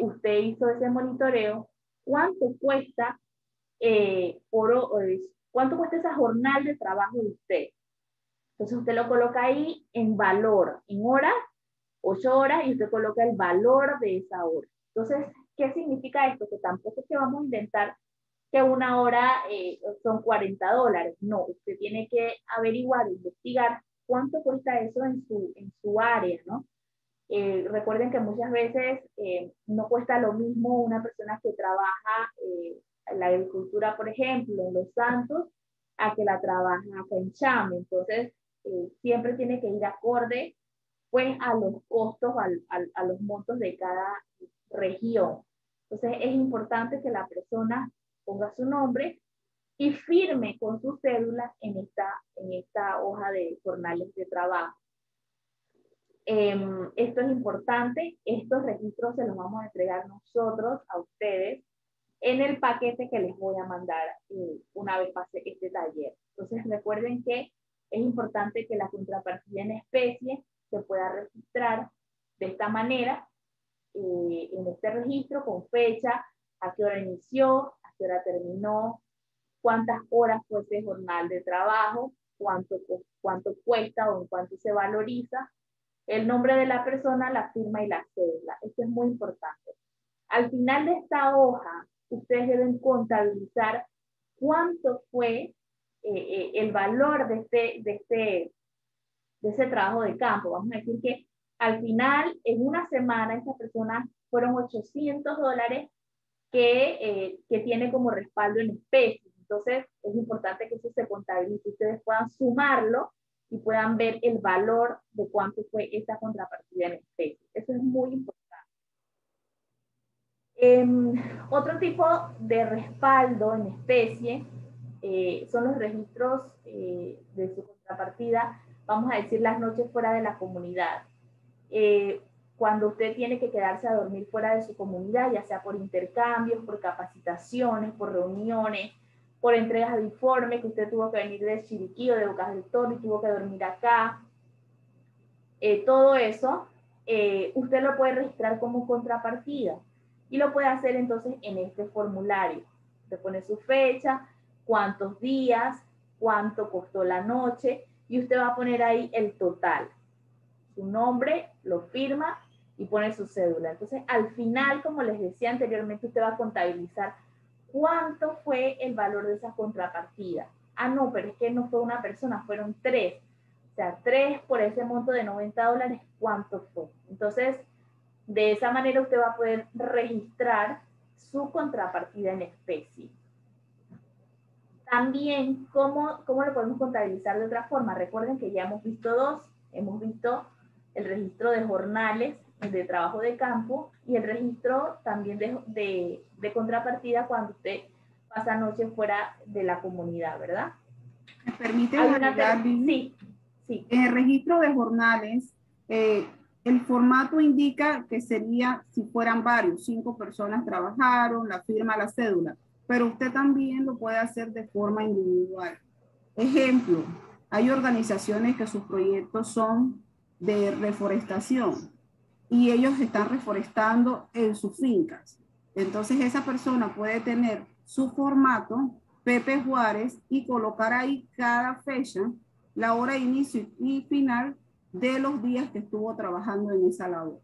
usted hizo ese monitoreo, cuánto cuesta cuánto cuesta esa jornada de trabajo de usted. Entonces usted lo coloca ahí en valor, en horas, 8 horas, y usted coloca el valor de esa hora. Entonces, ¿qué significa esto? Que tampoco es que vamos a intentar que una hora son $40. No, usted tiene que averiguar, investigar cuánto cuesta eso en su área, ¿no? Recuerden que muchas veces no cuesta lo mismo una persona que trabaja en la agricultura, por ejemplo, en Los Santos, a que la trabaja acá en Chame. Entonces, siempre tiene que ir acorde pues a los costos, a los montos de cada región. Entonces es importante que la persona ponga su nombre y firme con su cédula en esta hoja de jornales de trabajo. Esto es importante, estos registros se los vamos a entregar nosotros a ustedes en el paquete que les voy a mandar una vez pase este taller. Entonces recuerden que es importante que la contrapartida en especie se pueda registrar de esta manera, en este registro con fecha, a qué hora inició, a qué hora terminó, cuántas horas fue ese jornal de trabajo, cuánto cuesta o en cuánto se valoriza, el nombre de la persona, la firma y la cédula. Esto es muy importante. Al final de esta hoja, ustedes deben contabilizar cuánto fue el valor de ese trabajo de campo. Vamos a decir que al final, en una semana, esas personas fueron $800 que tiene como respaldo en especie. Entonces, es importante que eso se contabilice, ustedes puedan sumarlo y puedan ver el valor de cuánto fue esa contrapartida en especie. Eso es muy importante. Otro tipo de respaldo en especie son los registros de su contrapartida, vamos a decir las noches fuera de la comunidad. Cuando usted tiene que quedarse a dormir fuera de su comunidad, ya sea por intercambios, por capacitaciones, por reuniones, por entregas de informes, que usted tuvo que venir de Chiriquí o de Bocas del Toro y tuvo que dormir acá, todo eso, usted lo puede registrar como contrapartida y lo puede hacer entonces en este formulario. Usted pone su fecha, cuántos días, cuánto costó la noche y usted va a poner ahí el total. Su nombre, lo firma y pone su cédula. Entonces, al final, como les decía anteriormente, usted va a contabilizar cuánto fue el valor de esa contrapartida. Ah, no, pero es que no fue una persona, fueron 3. O sea, 3 por ese monto de $90, ¿cuánto fue? Entonces, de esa manera usted va a poder registrar su contrapartida en especie. También, ¿cómo lo podemos contabilizar de otra forma? Recuerden que ya hemos visto 2. Hemos visto el registro de jornales de trabajo de campo y el registro también de contrapartida cuando usted pasa noche fuera de la comunidad, ¿verdad? ¿Me permite agregar, Vivi? Sí. En el registro de jornales, el formato indica que sería si fueran varios, 5 personas trabajaron, la firma, la cédula, pero usted también lo puede hacer de forma individual. Ejemplo, hay organizaciones que sus proyectos son de reforestación y ellos están reforestando en sus fincas. Entonces esa persona puede tener su formato Pepe Juárez y colocar ahí cada fecha, la hora de inicio y final de los días que estuvo trabajando en esa labor.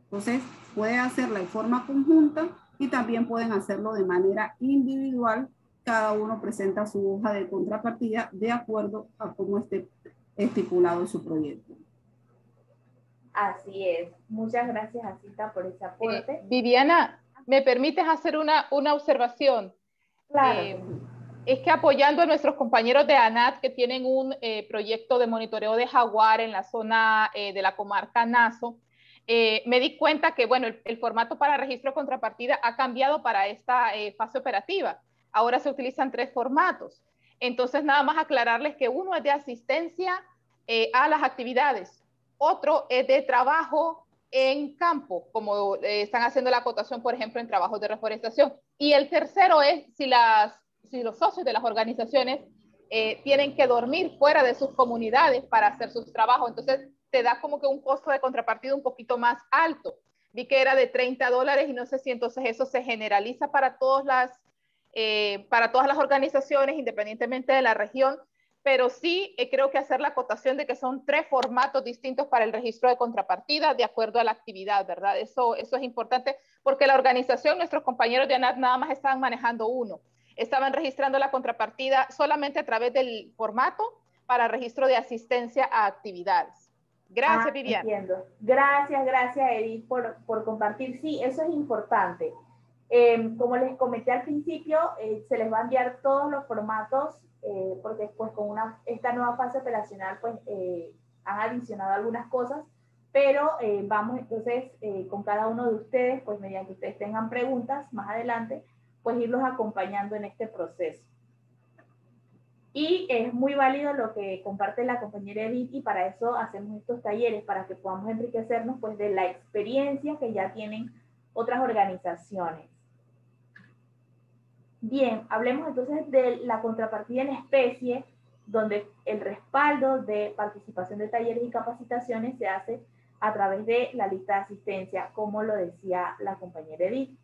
Entonces puede hacerla en forma conjunta y también pueden hacerlo de manera individual. Cada uno presenta su hoja de contrapartida de acuerdo a cómo esté estipulado en su proyecto. Así es. Muchas gracias, Asita, por ese aporte. Viviana, ¿me permites hacer una observación? Claro. Es que apoyando a nuestros compañeros de ANAT que tienen un proyecto de monitoreo de jaguar en la zona de la comarca Naso, me di cuenta que, bueno, el formato para registro de contrapartida ha cambiado para esta fase operativa. Ahora se utilizan 3 formatos. Entonces, nada más aclararles que uno es de asistencia a las actividades, otro es de trabajo en campo, como están haciendo la acotación, por ejemplo, en trabajos de reforestación. Y el tercero es si los socios de las organizaciones tienen que dormir fuera de sus comunidades para hacer sus trabajos. Entonces, te da como que un costo de contrapartida un poquito más alto. Vi que era de $30 y no sé si entonces eso se generaliza para todas las organizaciones, independientemente de la región, pero sí creo que hacer la acotación de que son 3 formatos distintos para el registro de contrapartida de acuerdo a la actividad, ¿verdad? Eso es importante porque la organización, nuestros compañeros de ANAT nada más estaban manejando uno. Estaban registrando la contrapartida solamente a través del formato para registro de asistencia a actividades. Gracias, Viviana. Entiendo. Gracias, Edith, por compartir. Sí, eso es importante. Como les comenté al principio, se les va a enviar todos los formatos porque pues con esta nueva fase operacional pues han adicionado algunas cosas, pero vamos entonces con cada uno de ustedes, pues mediante ustedes tengan preguntas más adelante, pues irlos acompañando en este proceso. Y es muy válido lo que comparte la compañera Edith y para eso hacemos estos talleres, para que podamos enriquecernos pues de la experiencia que ya tienen otras organizaciones. Bien, hablemos entonces de la contrapartida en especie, donde el respaldo de participación de talleres y capacitaciones se hace a través de la lista de asistencia, como lo decía la compañera Edith.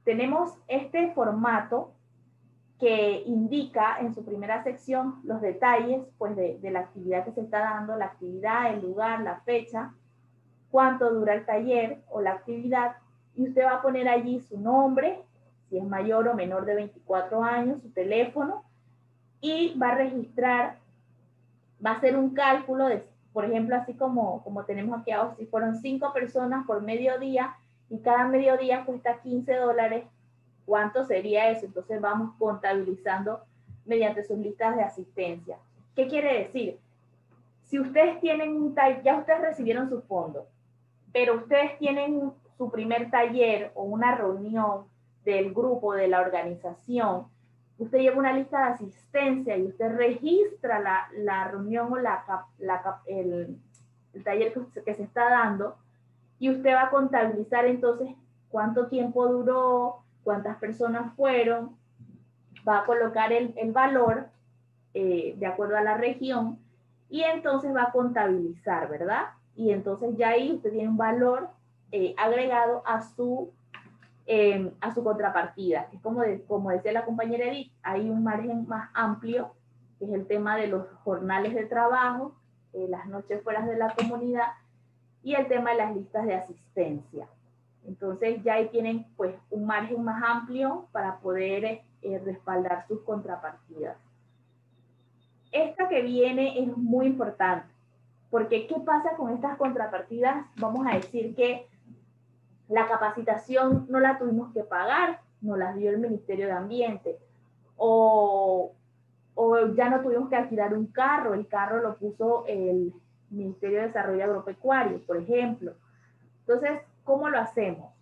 Tenemos este formato que indica en su primera sección los detalles pues, de la actividad que se está dando, la actividad, el lugar, la fecha, cuánto dura el taller o la actividad, y usted va a poner allí su nombre, si es mayor o menor de 24 años, su teléfono, y va a registrar, va a hacer un cálculo de, por ejemplo, así como tenemos aquí abajo, si fueron 5 personas por mediodía, y cada mediodía cuesta $15, ¿cuánto sería eso? Entonces vamos contabilizando mediante sus listas de asistencia. ¿Qué quiere decir? Si ustedes tienen un taller, ya ustedes recibieron su fondo, pero ustedes tienen su primer taller o una reunión del grupo, de la organización, usted lleva una lista de asistencia y usted registra la reunión o el taller que se está dando, y usted va a contabilizar entonces cuánto tiempo duró, cuántas personas fueron, va a colocar el valor de acuerdo a la región, y entonces va a contabilizar, ¿verdad? Y entonces ya ahí usted tiene un valor agregado a su contrapartida. Es como decía la compañera Edith, hay un margen más amplio, que es el tema de los jornales de trabajo, las noches fuera de la comunidad, y el tema de las listas de asistencia. Entonces ya ahí tienen pues un margen más amplio para poder respaldar sus contrapartidas. Esta que viene es muy importante, porque ¿qué pasa con estas contrapartidas? Vamos a decir que la capacitación no la tuvimos que pagar, nos la dio el Ministerio de Ambiente, o ya no tuvimos que alquilar un carro, el carro lo puso el Ministerio de Desarrollo Agropecuario, por ejemplo. Entonces, ¿cómo lo hacemos?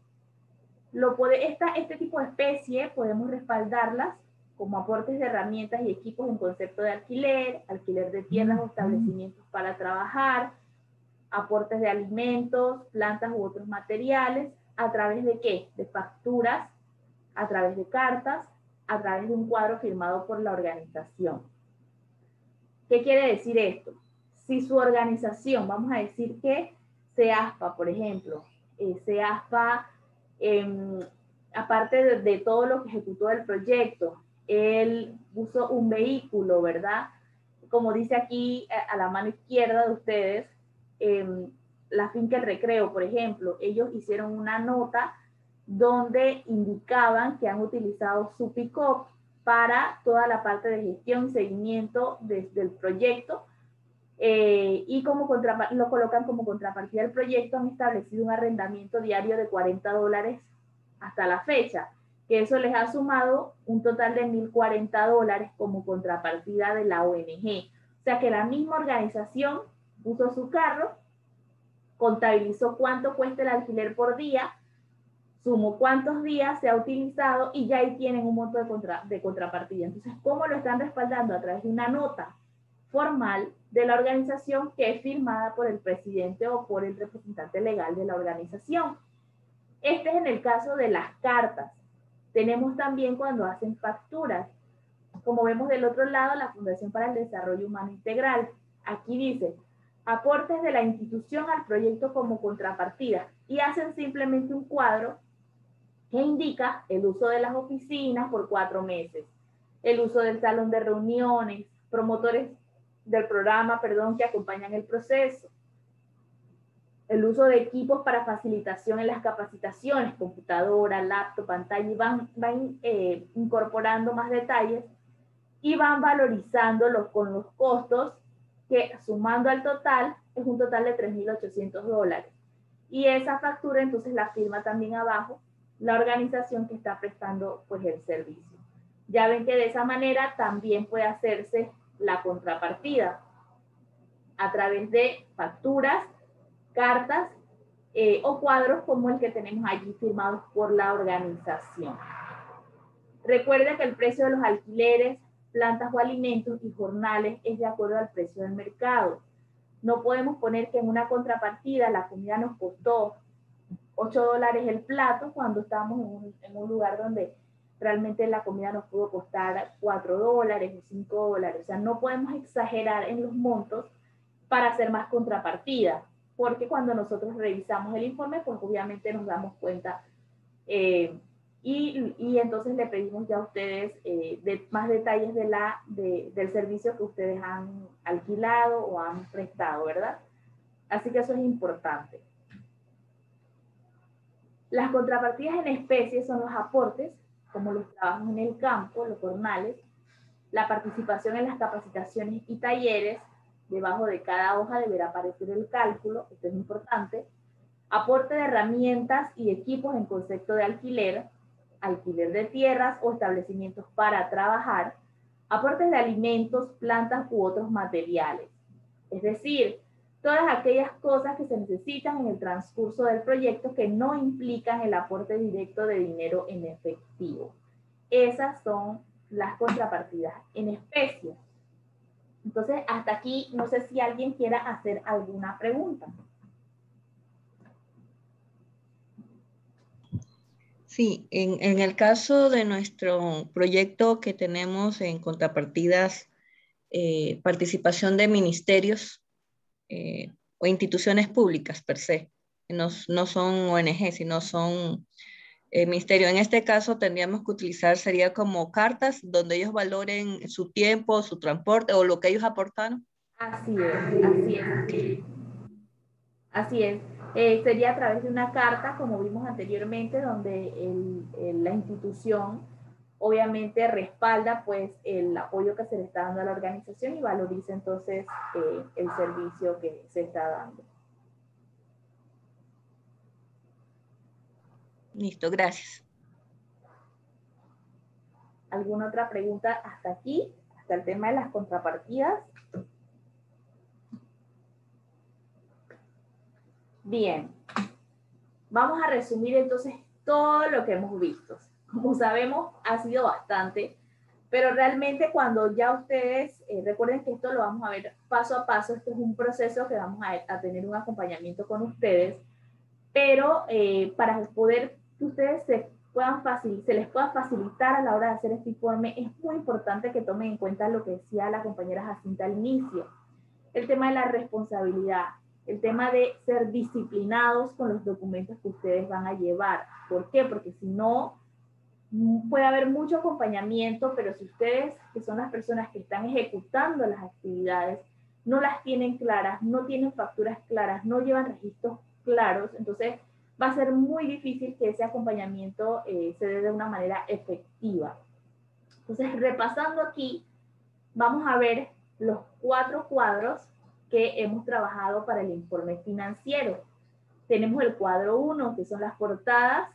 Este tipo de especie podemos respaldarlas como aportes de herramientas y equipos en concepto de alquiler, alquiler de tierras o establecimientos para trabajar, aportes de alimentos, plantas u otros materiales, ¿a través de qué? De facturas, a través de cartas, a través de un cuadro firmado por la organización. ¿Qué quiere decir esto? Si su organización, vamos a decir que SEASPA, por ejemplo, SEASPA, aparte de todo lo que ejecutó el proyecto, él puso un vehículo, ¿verdad? Como dice aquí a la mano izquierda de ustedes, la finca El Recreo, por ejemplo, ellos hicieron una nota donde indicaban que han utilizado su pick-up para toda la parte de gestión y seguimiento del proyecto, y lo colocan como contrapartida del proyecto, han establecido un arrendamiento diario de $40 hasta la fecha, que eso les ha sumado un total de $1.040 como contrapartida de la ONG. O sea que la misma organización puso su carro, contabilizó cuánto cuesta el alquiler por día, sumó cuántos días se ha utilizado y ya ahí tienen un monto de contrapartida. Entonces, ¿cómo lo están respaldando? A través de una nota formal de la organización que es firmada por el presidente o por el representante legal de la organización. Este es en el caso de las cartas. Tenemos también cuando hacen facturas. Como vemos del otro lado, la Fundación para el Desarrollo Humano Integral. Aquí dice, aportes de la institución al proyecto como contrapartida. Y hacen simplemente un cuadro que indica el uso de las oficinas por 4 meses, el uso del salón de reuniones, promotores del programa, que acompañan el proceso, el uso de equipos para facilitación en las capacitaciones, computadora, laptop, pantalla, y van incorporando más detalles y van valorizándolo con los costos que sumando al total es un total de $3.800. Y esa factura entonces la firma también abajo la organización que está prestando pues el servicio. Ya ven que de esa manera también puede hacerse la contrapartida a través de facturas, cartas o cuadros como el que tenemos allí firmados por la organización. Recuerda que el precio de los alquileres, plantas o alimentos y jornales es de acuerdo al precio del mercado. No podemos poner que en una contrapartida la comida nos costó $8 el plato cuando estábamos en un lugar donde realmente la comida nos pudo costar $4 o $5. O sea, no podemos exagerar en los montos para hacer más contrapartida, porque cuando nosotros revisamos el informe, pues obviamente nos damos cuenta y entonces le pedimos ya a ustedes más detalles del servicio que ustedes han alquilado o han prestado, ¿verdad? Así que eso es importante. Las contrapartidas en especie son los aportes, como los trabajos en el campo, los jornales, la participación en las capacitaciones y talleres. Debajo de cada hoja deberá aparecer el cálculo, esto es importante. Aporte de herramientas y equipos en concepto de alquiler, alquiler de tierras o establecimientos para trabajar, aportes de alimentos, plantas u otros materiales. Es decir, todas aquellas cosas que se necesitan en el transcurso del proyecto que no implican el aporte directo de dinero en efectivo. Esas son las contrapartidas en especie. Entonces, hasta aquí, no sé si alguien quiera hacer alguna pregunta. Sí, en el caso de nuestro proyecto que tenemos en contrapartidas participación de ministerios o instituciones públicas per se. No son ONG, sino son ministerios. En este caso tendríamos que utilizar, sería como cartas donde ellos valoren su tiempo, su transporte o lo que ellos aportaron. Así es, así es. Así es. Sería a través de una carta, como vimos anteriormente, donde la institución obviamente respalda pues el apoyo que se le está dando a la organización y valoriza entonces el servicio que se está dando. Listo, gracias. ¿Alguna otra pregunta hasta aquí? Hasta el tema de las contrapartidas. Bien. Vamos a resumir entonces todo lo que hemos visto. Como sabemos, ha sido bastante, pero realmente cuando ya ustedes, recuerden que esto lo vamos a ver paso a paso, esto es un proceso que vamos a tener un acompañamiento con ustedes, pero para poder que ustedes se les pueda facilitar a la hora de hacer este informe, es muy importante que tomen en cuenta lo que decía la compañera Jacinta al inicio, el tema de la responsabilidad, el tema de ser disciplinados con los documentos que ustedes van a llevar. ¿Por qué? Porque si no, puede haber mucho acompañamiento, pero si ustedes, que son las personas que están ejecutando las actividades, no las tienen claras, no tienen facturas claras, no llevan registros claros, entonces va a ser muy difícil que ese acompañamiento se dé de una manera efectiva. Entonces, repasando aquí, vamos a ver los 4 cuadros que hemos trabajado para el informe financiero. Tenemos el cuadro 1, que son las portadas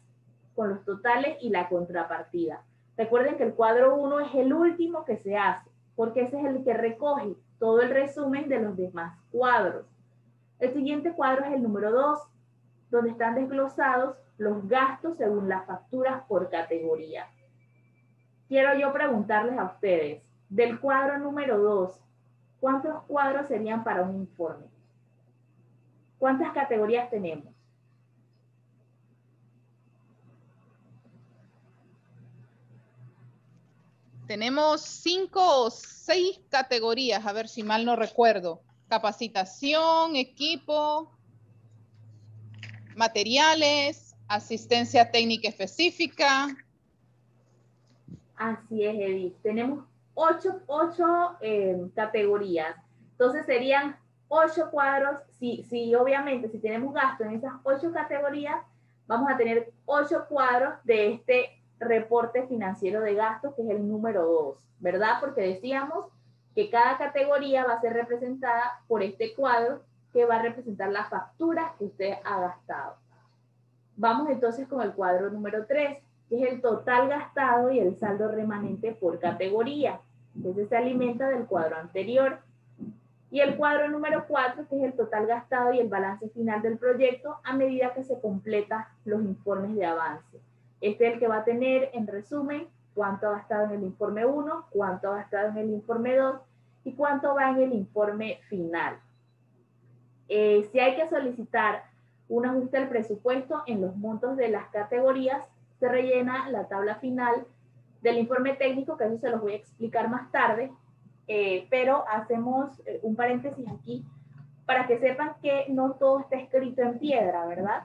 con los totales y la contrapartida. Recuerden que el cuadro 1 es el último que se hace, porque ese es el que recoge todo el resumen de los demás cuadros. El siguiente cuadro es el número 2, donde están desglosados los gastos según las facturas por categoría. Quiero yo preguntarles a ustedes, del cuadro número 2, ¿cuántos cuadros serían para un informe? ¿Cuántas categorías tenemos? Tenemos 5 o 6 categorías, a ver si mal no recuerdo. Capacitación, equipo, materiales, asistencia técnica específica. Así es, Edith. Tenemos 8 categorías. Entonces serían 8 cuadros. Sí, obviamente, si tenemos gasto en esas 8 categorías, vamos a tener 8 cuadros de este reporte financiero de gastos, que es el número 2, ¿verdad? Porque decíamos que cada categoría va a ser representada por este cuadro que va a representar las facturas que usted ha gastado. Vamos entonces con el cuadro número 3, que es el total gastado y el saldo remanente por categoría. Entonces se alimenta del cuadro anterior. Y el cuadro número 4, que es el total gastado y el balance final del proyecto a medida que se completan los informes de avance. Este es el que va a tener, en resumen, cuánto ha gastado en el informe 1, cuánto ha gastado en el informe 2 y cuánto va en el informe final. Si hay que solicitar un ajuste al presupuesto en los montos de las categorías, se rellena la tabla final del informe técnico, que eso se los voy a explicar más tarde, pero hacemos un paréntesis aquí para que sepan que no todo está escrito en piedra, ¿verdad?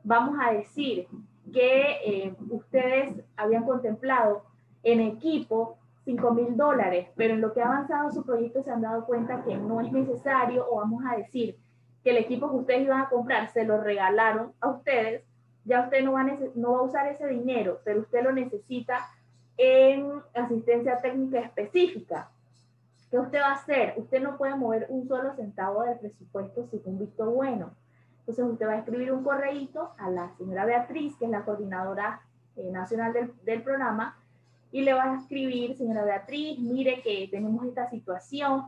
Vamos a decir que ustedes habían contemplado en equipo $5,000, pero en lo que ha avanzado su proyecto se han dado cuenta que no es necesario, o vamos a decir que el equipo que ustedes iban a comprar se lo regalaron a ustedes, ya usted no va a usar ese dinero, pero usted lo necesita en asistencia técnica específica. ¿Qué usted va a hacer? Usted no puede mover un solo centavo del presupuesto sin un visto bueno. Entonces usted va a escribir un correíto a la señora Beatriz, que es la coordinadora nacional del programa, y le va a escribir: señora Beatriz, mire que tenemos esta situación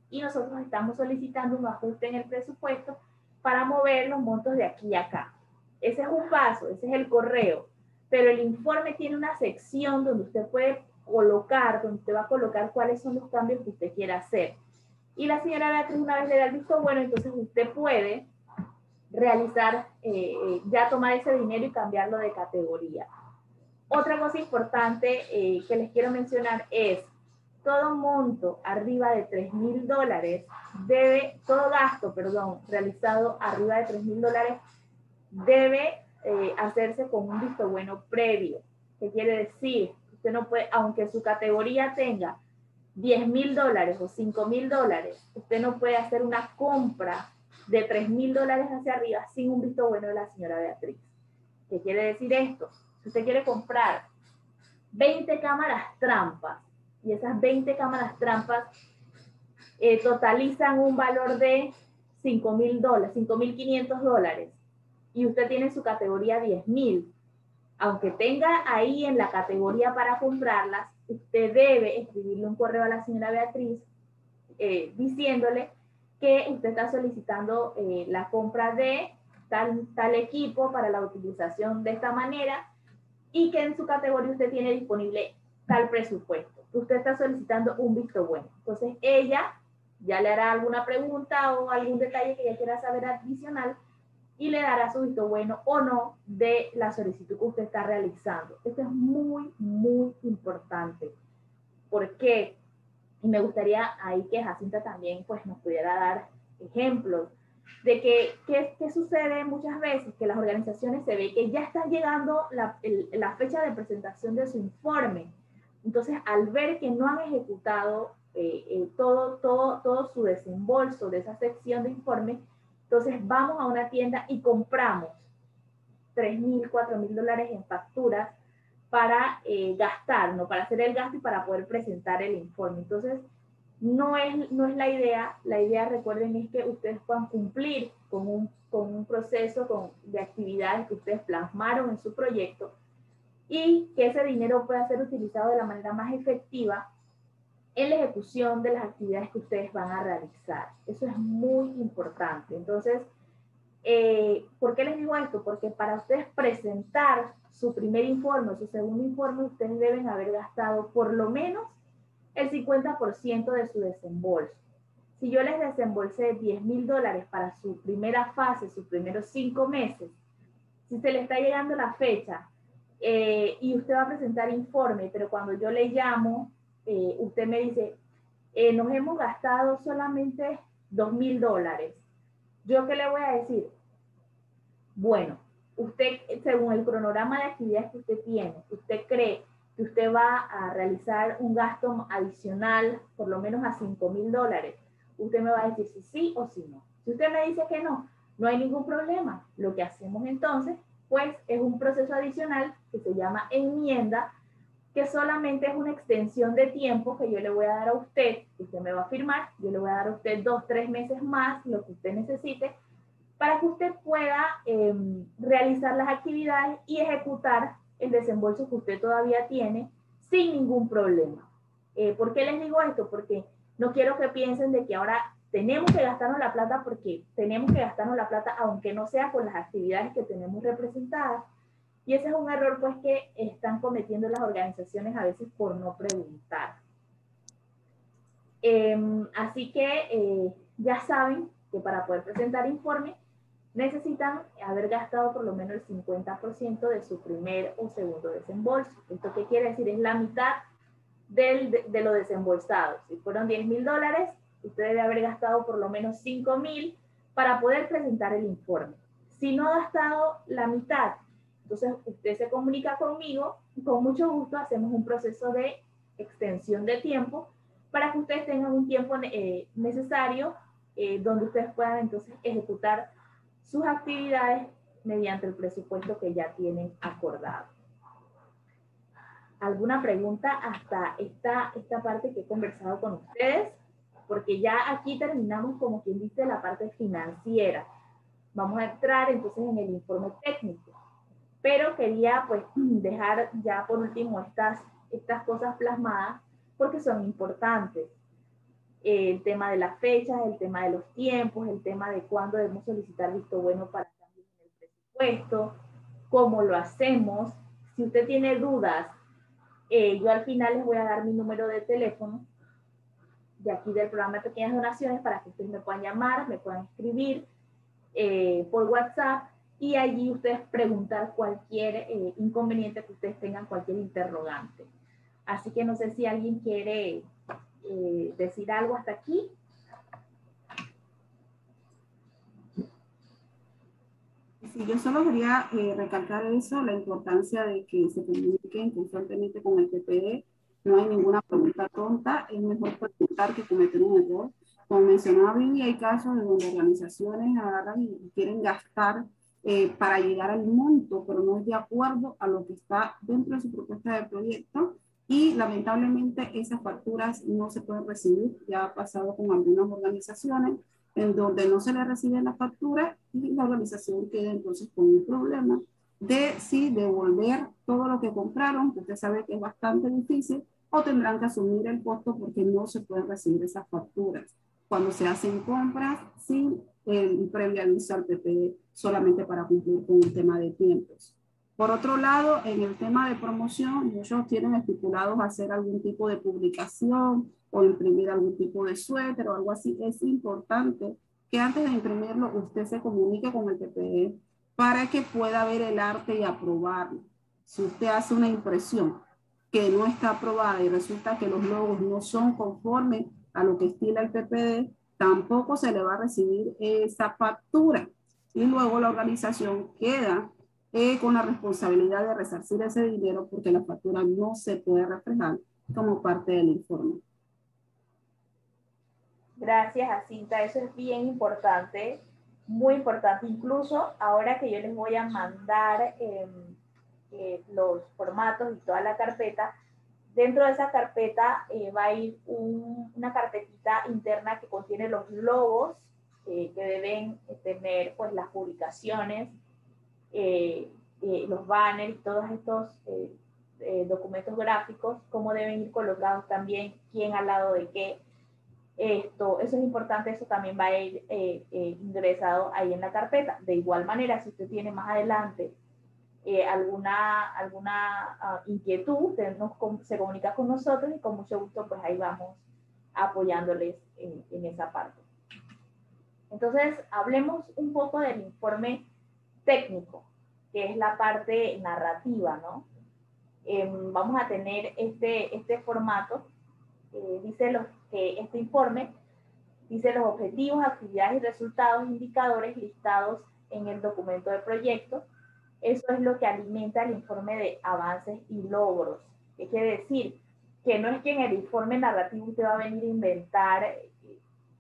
y nosotros estamos solicitando un ajuste en el presupuesto para mover los montos de aquí a acá. Ese es un paso, ese es el correo, pero el informe tiene una sección donde usted puede colocar, donde usted va a colocar cuáles son los cambios que usted quiera hacer. Y la señora Beatriz, una vez le da el visto bueno, entonces usted puede realizar, ya tomar ese dinero y cambiarlo de categoría. Otra cosa importante que les quiero mencionar es todo monto arriba de $3.000 debe, todo gasto, perdón, realizado arriba de $3.000 debe hacerse con un visto bueno previo. ¿Qué quiere decir? Usted no puede, aunque su categoría tenga $10.000 o $5.000, usted no puede hacer una compra de $3.000 hacia arriba sin un visto bueno de la señora Beatriz. ¿Qué quiere decir esto? Si usted quiere comprar 20 cámaras trampas y esas 20 cámaras trampas totalizan un valor de $5.000, $5.500, y usted tiene su categoría 10.000, aunque tenga ahí en la categoría para comprarlas, usted debe escribirle un correo a la señora Beatriz diciéndole que usted está solicitando la compra de tal equipo para la utilización de esta manera y que en su categoría usted tiene disponible tal presupuesto. Usted está solicitando un visto bueno. Entonces ella ya le hará alguna pregunta o algún detalle que ella quiera saber adicional y le dará su visto bueno o no de la solicitud que usted está realizando. Esto es muy, muy importante. ¿Por qué? Y me gustaría ahí que Jacinta también pues, nos pudiera dar ejemplos de qué sucede muchas veces, que las organizaciones se ve que ya está llegando la fecha de presentación de su informe. Entonces, al ver que no han ejecutado todo su desembolso de esa sección de informe, entonces vamos a una tienda y compramos $3.000, $4.000 en facturas para gastar, ¿no? Para hacer el gasto y para poder presentar el informe. Entonces, no es la idea. La idea, recuerden, es que ustedes puedan cumplir con un proceso de actividades que ustedes plasmaron en su proyecto y que ese dinero pueda ser utilizado de la manera más efectiva en la ejecución de las actividades que ustedes van a realizar. Eso es muy importante. Entonces, ¿por qué les digo esto? Porque para ustedes presentar su primer informe, su segundo informe, ustedes deben haber gastado por lo menos el 50% de su desembolso. Si yo les desembolsé $10.000 para su primera fase, sus primeros 5 meses, si se le está llegando la fecha y usted va a presentar informe, pero cuando yo le llamo, usted me dice, nos hemos gastado solamente $2.000. ¿Yo qué le voy a decir? Bueno, usted, según el cronograma de actividades que usted tiene, usted cree que usted va a realizar un gasto adicional, por lo menos a $5.000, usted me va a decir si sí o si no. Si usted me dice que no, no hay ningún problema. Lo que hacemos entonces, pues, es un proceso adicional que se llama enmienda, que solamente es una extensión de tiempo que yo le voy a dar a usted, que usted me va a firmar, yo le voy a dar a usted 2 o 3 meses más, lo que usted necesite, para que usted pueda realizar las actividades y ejecutar el desembolso que usted todavía tiene sin ningún problema. ¿Por qué les digo esto? Porque no quiero que piensen de que ahora tenemos que gastarnos la plata porque tenemos que gastarnos la plata aunque no sea con las actividades que tenemos representadas. Y ese es un error pues que están cometiendo las organizaciones a veces por no preguntar. Así que ya saben que para poder presentar informe necesitan haber gastado por lo menos el 50% de su primer o segundo desembolso. ¿Esto qué quiere decir? Es la mitad de lo desembolsado. Si fueron $10.000, usted debe haber gastado por lo menos $5.000 para poder presentar el informe. Si no ha gastado la mitad, entonces usted se comunica conmigo y con mucho gusto hacemos un proceso de extensión de tiempo para que ustedes tengan un tiempo necesario donde ustedes puedan entonces ejecutar sus actividades mediante el presupuesto que ya tienen acordado. ¿Alguna pregunta hasta esta parte que he conversado con ustedes? Porque ya aquí terminamos, como quien dice, la parte financiera. Vamos a entrar entonces en el informe técnico. Pero quería pues dejar ya por último estas cosas plasmadas porque son importantes. El tema de las fechas, el tema de los tiempos, el tema de cuándo debemos solicitar visto bueno para cambios en el presupuesto, cómo lo hacemos. Si usted tiene dudas, yo al final les voy a dar mi número de teléfono de aquí del programa de pequeñas donaciones para que ustedes me puedan llamar, me puedan escribir por WhatsApp y allí ustedes preguntar cualquier inconveniente que ustedes tengan, cualquier interrogante. Así que no sé si alguien quiere decir algo hasta aquí. Sí, yo solo quería recalcar eso, la importancia de que se comuniquen constantemente con el PPD. No hay ninguna pregunta tonta, es mejor preguntar que cometer un error. Como mencionaba Vivi, hay casos de donde organizaciones agarran y quieren gastar para llegar al monto, pero no es de acuerdo a lo que está dentro de su propuesta de proyecto, y lamentablemente esas facturas no se pueden recibir. Ya ha pasado con algunas organizaciones en donde no se le reciben las facturas y la organización queda entonces con un problema de si devolver todo lo que compraron, que usted sabe que es bastante difícil, o tendrán que asumir el costo porque no se pueden recibir esas facturas cuando se hacen compras sin el previo aviso al PPD, solamente para cumplir con el tema de tiempos. Por otro lado, en el tema de promoción, muchos tienen estipulados hacer algún tipo de publicación o imprimir algún tipo de suéter o algo así. Es importante que antes de imprimirlo usted se comunique con el PPD para que pueda ver el arte y aprobarlo. Si usted hace una impresión que no está aprobada y resulta que los logos no son conformes a lo que estila el PPD, tampoco se le va a recibir esa factura. Y luego la organización queda con la responsabilidad de resarcir ese dinero porque la factura no se puede reflejar como parte del informe. Gracias, Jacinta. Eso es bien importante, muy importante. Incluso ahora que yo les voy a mandar los formatos y toda la carpeta, dentro de esa carpeta va a ir una carpetita interna que contiene los logos que deben tener pues, las publicaciones, los banners y todos estos documentos gráficos, cómo deben ir colocados también, quién al lado de qué. Eso es importante, eso también va a ir ingresado ahí en la carpeta. De igual manera, si usted tiene más adelante alguna inquietud, usted se comunica con nosotros y con mucho gusto pues ahí vamos apoyándoles en esa parte. Entonces, hablemos un poco del informe técnico, que es la parte narrativa, ¿no? Vamos a tener este formato, dice que este informe dice los objetivos, actividades y resultados, indicadores listados en el documento de proyecto. Eso es lo que alimenta el informe de avances y logros. ¿Qué quiere decir? Que no es que en el informe narrativo usted va a venir a inventar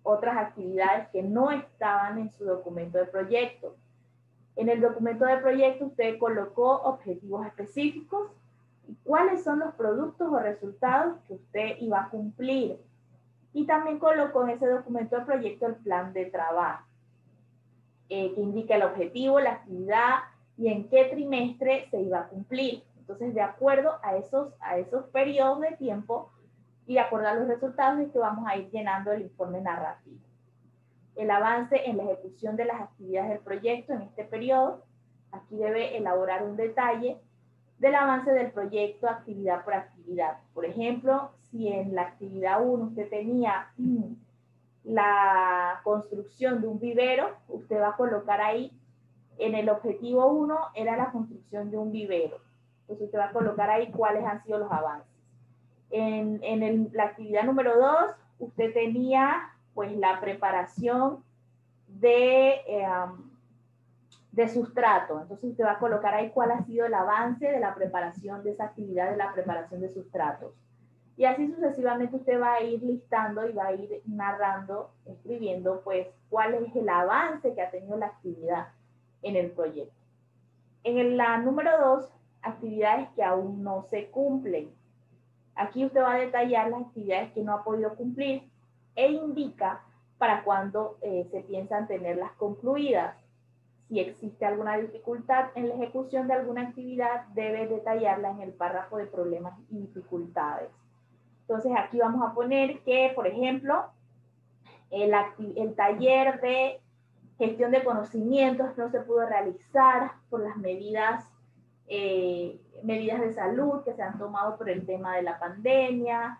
otras actividades que no estaban en su documento de proyecto. En el documento de proyecto usted colocó objetivos específicos y cuáles son los productos o resultados que usted iba a cumplir. Y también colocó en ese documento de proyecto el plan de trabajo, que indica el objetivo, la actividad y en qué trimestre se iba a cumplir. Entonces, de acuerdo a esos periodos de tiempo y de acuerdo a los resultados es que vamos a ir llenando el informe narrativo. El avance en la ejecución de las actividades del proyecto en este periodo. Aquí debe elaborar un detalle del avance del proyecto actividad por actividad. Por ejemplo, si en la actividad 1 usted tenía la construcción de un vivero, usted va a colocar ahí, en el objetivo 1 era la construcción de un vivero. Entonces usted va a colocar ahí cuáles han sido los avances. En la actividad número 2, usted tenía pues la preparación de sustrato. Entonces usted va a colocar ahí cuál ha sido el avance de la preparación de esa actividad, de la preparación de sustratos. Y así sucesivamente usted va a ir listando y va a ir narrando, escribiendo pues cuál es el avance que ha tenido la actividad en el proyecto. En la número 2, actividades que aún no se cumplen. Aquí usted va a detallar las actividades que no ha podido cumplir e indica para cuándo se piensan tenerlas concluidas. Si existe alguna dificultad en la ejecución de alguna actividad, debe detallarla en el párrafo de problemas y dificultades. Entonces aquí vamos a poner que, por ejemplo, el taller de gestión de conocimientos no se pudo realizar por las medidas de salud que se han tomado por el tema de la pandemia.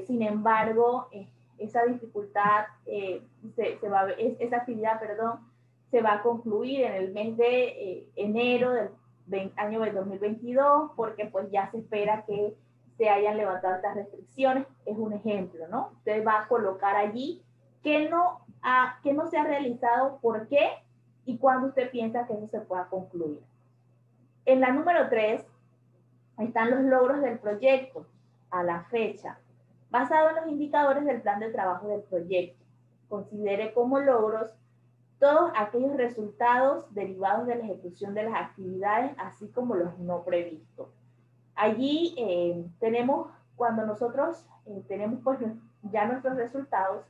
Sin embargo, esa dificultad, esa actividad, perdón, se va a concluir en el mes de enero del año 2022, porque pues ya se espera que se hayan levantado estas restricciones, es un ejemplo, ¿no? Usted va a colocar allí que no se ha realizado, por qué y cuándo usted piensa que eso se pueda concluir. En la número 3 están los logros del proyecto a la fecha, basado en los indicadores del plan de trabajo del proyecto. Considere como logros todos aquellos resultados derivados de la ejecución de las actividades, así como los no previstos. Allí tenemos, cuando nosotros tenemos pues ya nuestros resultados,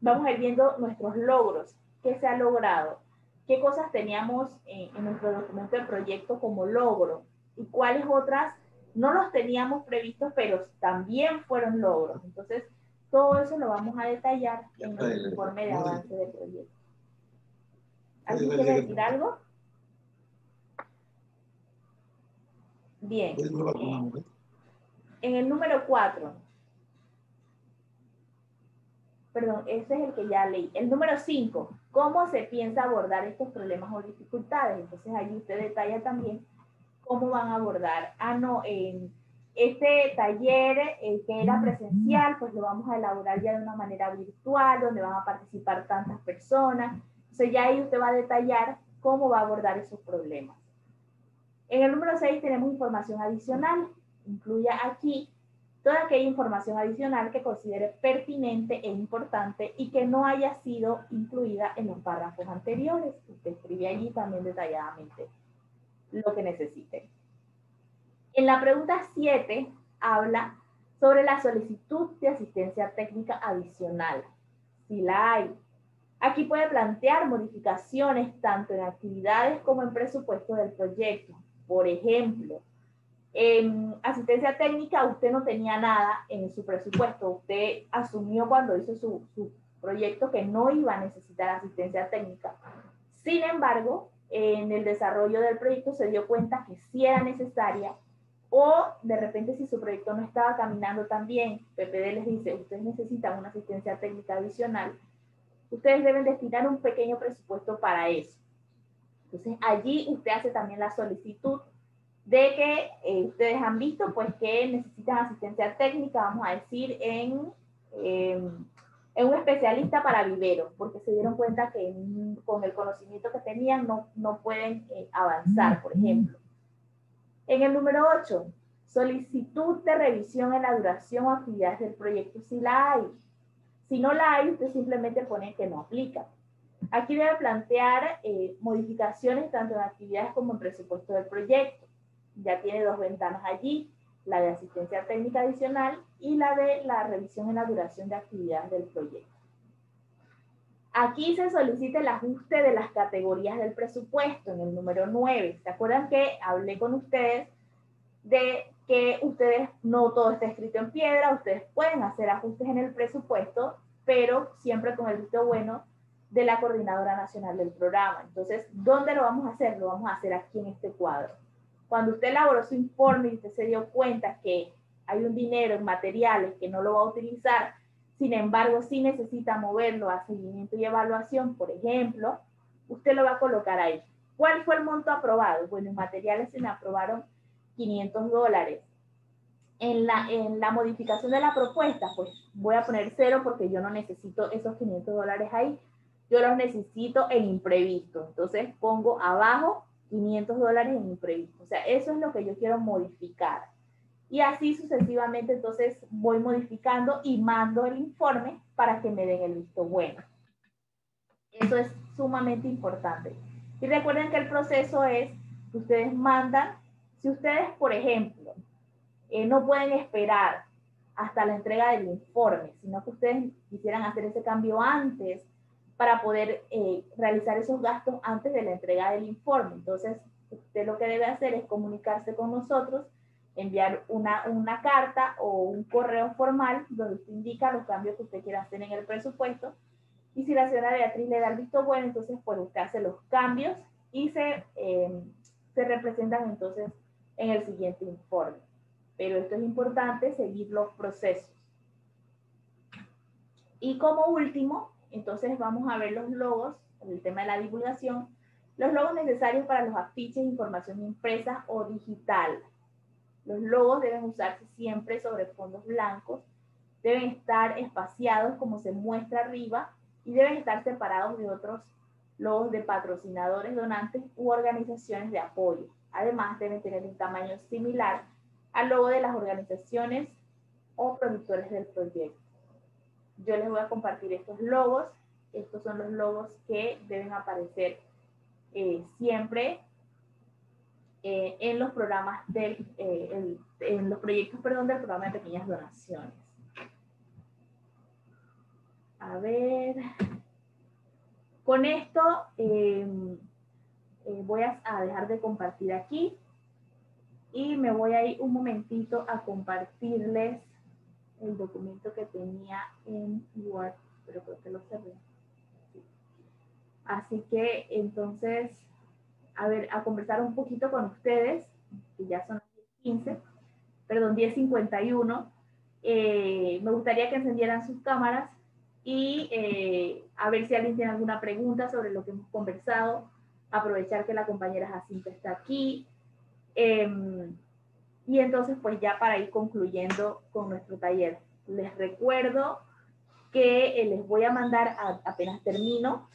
vamos a ir viendo nuestros logros, qué se ha logrado, qué cosas teníamos en nuestro documento de proyecto como logro y cuáles otras no los teníamos previstos, pero también fueron logros. Entonces, todo eso lo vamos a detallar en el informe de avance del proyecto. ¿Alguien quiere decir algo? Bien. En el número 4. Perdón, ese es el que ya leí. El número 5. ¿Cómo se piensa abordar estos problemas o dificultades? Entonces, allí usted detalla también cómo van a abordar. En este taller que era presencial, pues lo vamos a elaborar ya de una manera virtual, donde van a participar tantas personas. Entonces, ya ahí usted va a detallar cómo va a abordar esos problemas. En el número 6 tenemos información adicional. Incluya aquí toda aquella información adicional que considere pertinente e importante y que no haya sido incluida en los párrafos anteriores. Usted escribe allí también detalladamente lo que necesite. En la pregunta 7 habla sobre la solicitud de asistencia técnica adicional. Si la hay. Aquí puede plantear modificaciones tanto en actividades como en presupuesto del proyecto. Por ejemplo, en asistencia técnica usted no tenía nada en su presupuesto. Usted asumió cuando hizo su proyecto que no iba a necesitar asistencia técnica. Sin embargo, en el desarrollo del proyecto se dio cuenta que sí era necesaria, o de repente si su proyecto no estaba caminando tan bien, PPD les dice, ustedes necesitan una asistencia técnica adicional, ustedes deben destinar un pequeño presupuesto para eso. Entonces allí usted hace también la solicitud de que ustedes han visto pues que necesitan asistencia técnica, vamos a decir, en un especialista para viveros, porque se dieron cuenta que con el conocimiento que tenían no pueden avanzar, por ejemplo. En el número 8, solicitud de revisión en la duración o actividades del proyecto, si la hay. Si no la hay, usted simplemente pone que no aplica. Aquí debe plantear modificaciones tanto en actividades como en presupuesto del proyecto. Ya tiene dos ventanas allí, la de asistencia técnica adicional y la de la revisión en la duración de actividades del proyecto. Aquí se solicita el ajuste de las categorías del presupuesto en el número 9. ¿Se acuerdan que hablé con ustedes de que ustedes no todo está escrito en piedra? Ustedes pueden hacer ajustes en el presupuesto, pero siempre con el visto bueno de la Coordinadora Nacional del Programa. Entonces, ¿dónde lo vamos a hacer? Lo vamos a hacer aquí en este cuadro. Cuando usted elaboró su informe y usted se dio cuenta que hay un dinero en materiales que no lo va a utilizar, sin embargo, sí necesita moverlo a seguimiento y evaluación, por ejemplo, usted lo va a colocar ahí. ¿Cuál fue el monto aprobado? Bueno, en materiales se me aprobaron $500. En la modificación de la propuesta, pues voy a poner 0 porque yo no necesito esos $500 ahí. Yo los necesito en imprevisto. Entonces pongo abajo $500 en imprevisto. O sea, eso es lo que yo quiero modificar. Y así sucesivamente, entonces voy modificando y mando el informe para que me den el visto bueno. Eso es sumamente importante. Y recuerden que el proceso es que ustedes mandan, si ustedes, por ejemplo, no pueden esperar hasta la entrega del informe, sino que ustedes quisieran hacer ese cambio antes para poder realizar esos gastos antes de la entrega del informe. Entonces, usted lo que debe hacer es comunicarse con nosotros, enviar una carta o un correo formal donde usted indica los cambios que usted quiera hacer en el presupuesto. Y si la señora Beatriz le da el visto bueno, entonces pues usted hace los cambios y se representan entonces en el siguiente informe. Pero esto es importante, seguir los procesos. Y como último, entonces vamos a ver los logos, el tema de la divulgación, los logos necesarios para los afiches, información impresa o digital. Los logos deben usarse siempre sobre fondos blancos, deben estar espaciados como se muestra arriba y deben estar separados de otros logos de patrocinadores, donantes u organizaciones de apoyo. Además, deben tener un tamaño similar al logo de las organizaciones o productores del proyecto. Yo les voy a compartir estos logos. Estos son los logos que deben aparecer siempre en los programas en los proyectos, perdón, del programa de pequeñas donaciones. A ver, con esto voy a dejar de compartir aquí y me voy a ir un momentito a compartirles el documento que tenía en Word, pero creo que lo cerré. Sí. Así que entonces, a ver, a conversar un poquito con ustedes, que ya son las 10:15, perdón, 10:51. Me gustaría que encendieran sus cámaras y a ver si alguien tiene alguna pregunta sobre lo que hemos conversado. Aprovechar que la compañera Jacinta está aquí. Y entonces, pues ya para ir concluyendo con nuestro taller, les recuerdo que les voy a mandar, apenas termino,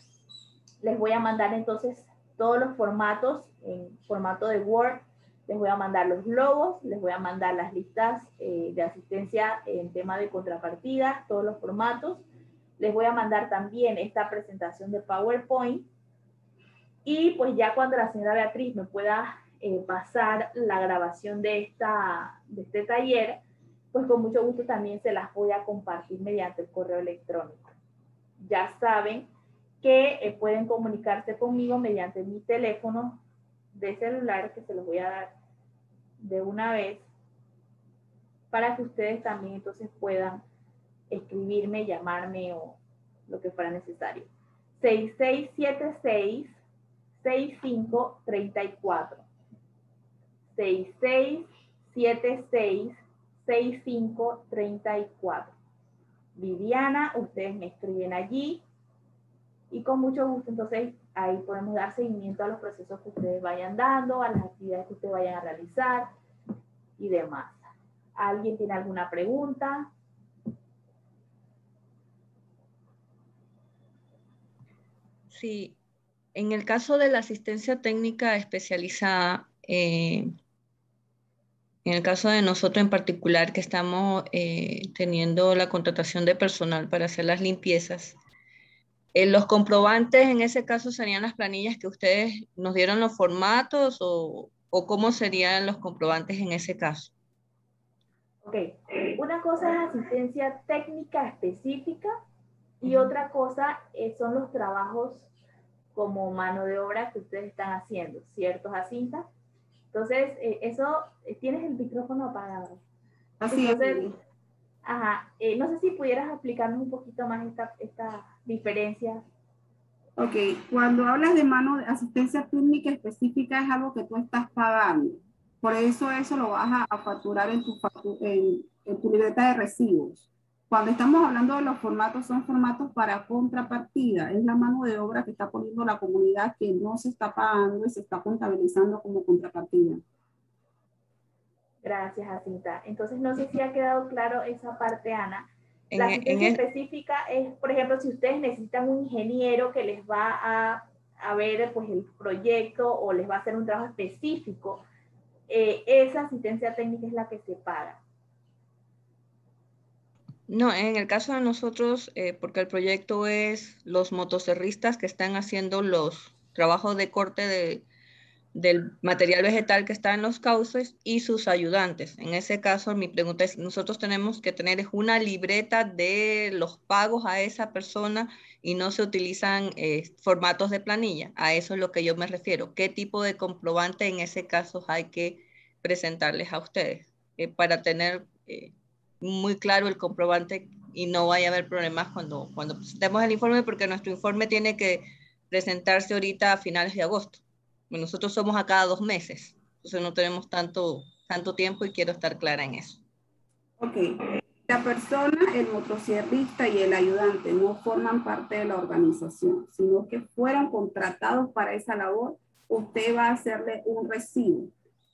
les voy a mandar entonces todos los formatos en formato de Word. Les voy a mandar los logos, les voy a mandar las listas de asistencia en tema de contrapartida, todos los formatos. Les voy a mandar también esta presentación de PowerPoint. Y pues ya cuando la señora Beatriz me pueda pasar la grabación de este taller, pues con mucho gusto también se las voy a compartir mediante el correo electrónico. Ya saben que pueden comunicarse conmigo mediante mi teléfono de celular, que se los voy a dar de una vez, para que ustedes también entonces puedan escribirme, llamarme o lo que fuera necesario. 6676-6534. 6676-6534. Viviana, ustedes me escriben allí y con mucho gusto entonces ahí podemos dar seguimiento a los procesos que ustedes vayan dando, a las actividades que ustedes vayan a realizar y demás. ¿Alguien tiene alguna pregunta? Sí, en el caso de la asistencia técnica especializada, en el caso de nosotros en particular, que estamos teniendo la contratación de personal para hacer las limpiezas, los comprobantes en ese caso serían las planillas que ustedes nos dieron los formatos o cómo serían los comprobantes en ese caso. Ok, una cosa es asistencia técnica específica y otra cosa son los trabajos como mano de obra que ustedes están haciendo, ¿cierto, Jacinta? Entonces, tienes el micrófono apagado. Así entonces, es. Ajá, no sé si pudieras explicarnos un poquito más esta diferencia. Ok, cuando hablas de asistencia técnica específica es algo que tú estás pagando. Por eso lo vas a facturar en tu libreta de recibos. Cuando estamos hablando de los formatos, son formatos para contrapartida. Es la mano de obra que está poniendo la comunidad que no se está pagando y se está contabilizando como contrapartida. Gracias, Jacinta. Entonces, no sé si ha quedado claro esa parte, Ana. La asistencia específica es, por ejemplo, si ustedes necesitan un ingeniero que les va a ver pues, el proyecto o les va a hacer un trabajo específico, esa asistencia técnica es la que se paga. No, en el caso de nosotros, porque el proyecto es los motocerristas que están haciendo los trabajos de corte del material vegetal que está en los cauces y sus ayudantes. En ese caso, mi pregunta es, nosotros tenemos que tener una libreta de los pagos a esa persona y no se utilizan formatos de planilla. A eso es lo que yo me refiero. ¿Qué tipo de comprobante en ese caso hay que presentarles a ustedes para tener muy claro el comprobante y no vaya a haber problemas cuando presentemos el informe, porque nuestro informe tiene que presentarse ahorita a finales de agosto? Nosotros somos a cada 2 meses, entonces no tenemos tanto tiempo y quiero estar clara en eso. Ok, la persona, el motosierrista y el ayudante no forman parte de la organización, sino que fueron contratados para esa labor. Usted va a hacerle un recibo.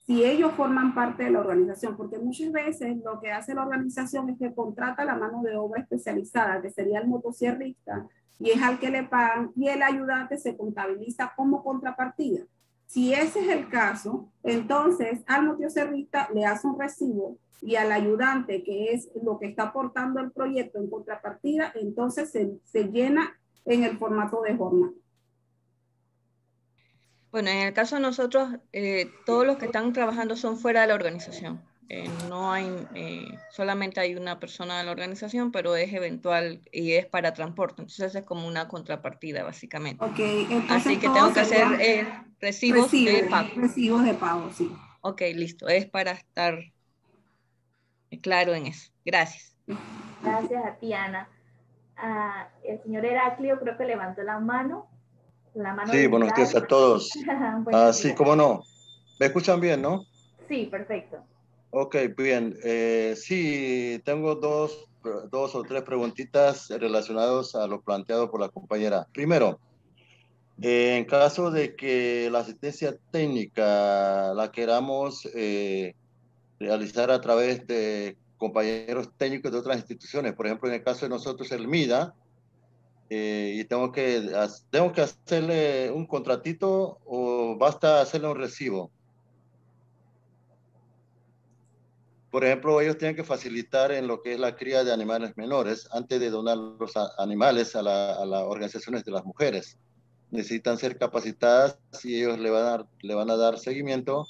si ellos forman parte de la organización, porque muchas veces lo que hace la organización es que contrata la mano de obra especializada, que sería el motosierrista, y es al que le pagan, y el ayudante se contabiliza como contrapartida. Si ese es el caso, entonces al motosierrista le hace un recibo y al ayudante, que es lo que está aportando el proyecto en contrapartida, entonces se llena en el formato de jornada. Bueno, en el caso de nosotros, todos los que están trabajando son fuera de la organización. No hay, solamente hay una persona de la organización, pero es eventual y es para transporte. Entonces es como una contrapartida, básicamente. Okay, así que tengo que hacer recibos de pago. Recibos de pago, sí. Ok, listo. Es para estar claro en eso. Gracias. Gracias a ti, Ana. El señor Heraclio creo que levantó la mano. Sí, buenos días a todos. Sí, cómo no. ¿Me escuchan bien, no? Sí, perfecto. Ok, bien. Sí, tengo dos o tres preguntitas relacionadas a lo planteado por la compañera. Primero, en caso de que la asistencia técnica la queramos realizar a través de compañeros técnicos de otras instituciones, por ejemplo, en el caso de nosotros, el MIDA, y tengo que hacerle un contratito o basta hacerle un recibo. Por ejemplo, ellos tienen que facilitar en lo que es la cría de animales menores antes de donar los animales a las organizaciones de las mujeres. Necesitan ser capacitadas y ellos le van a dar seguimiento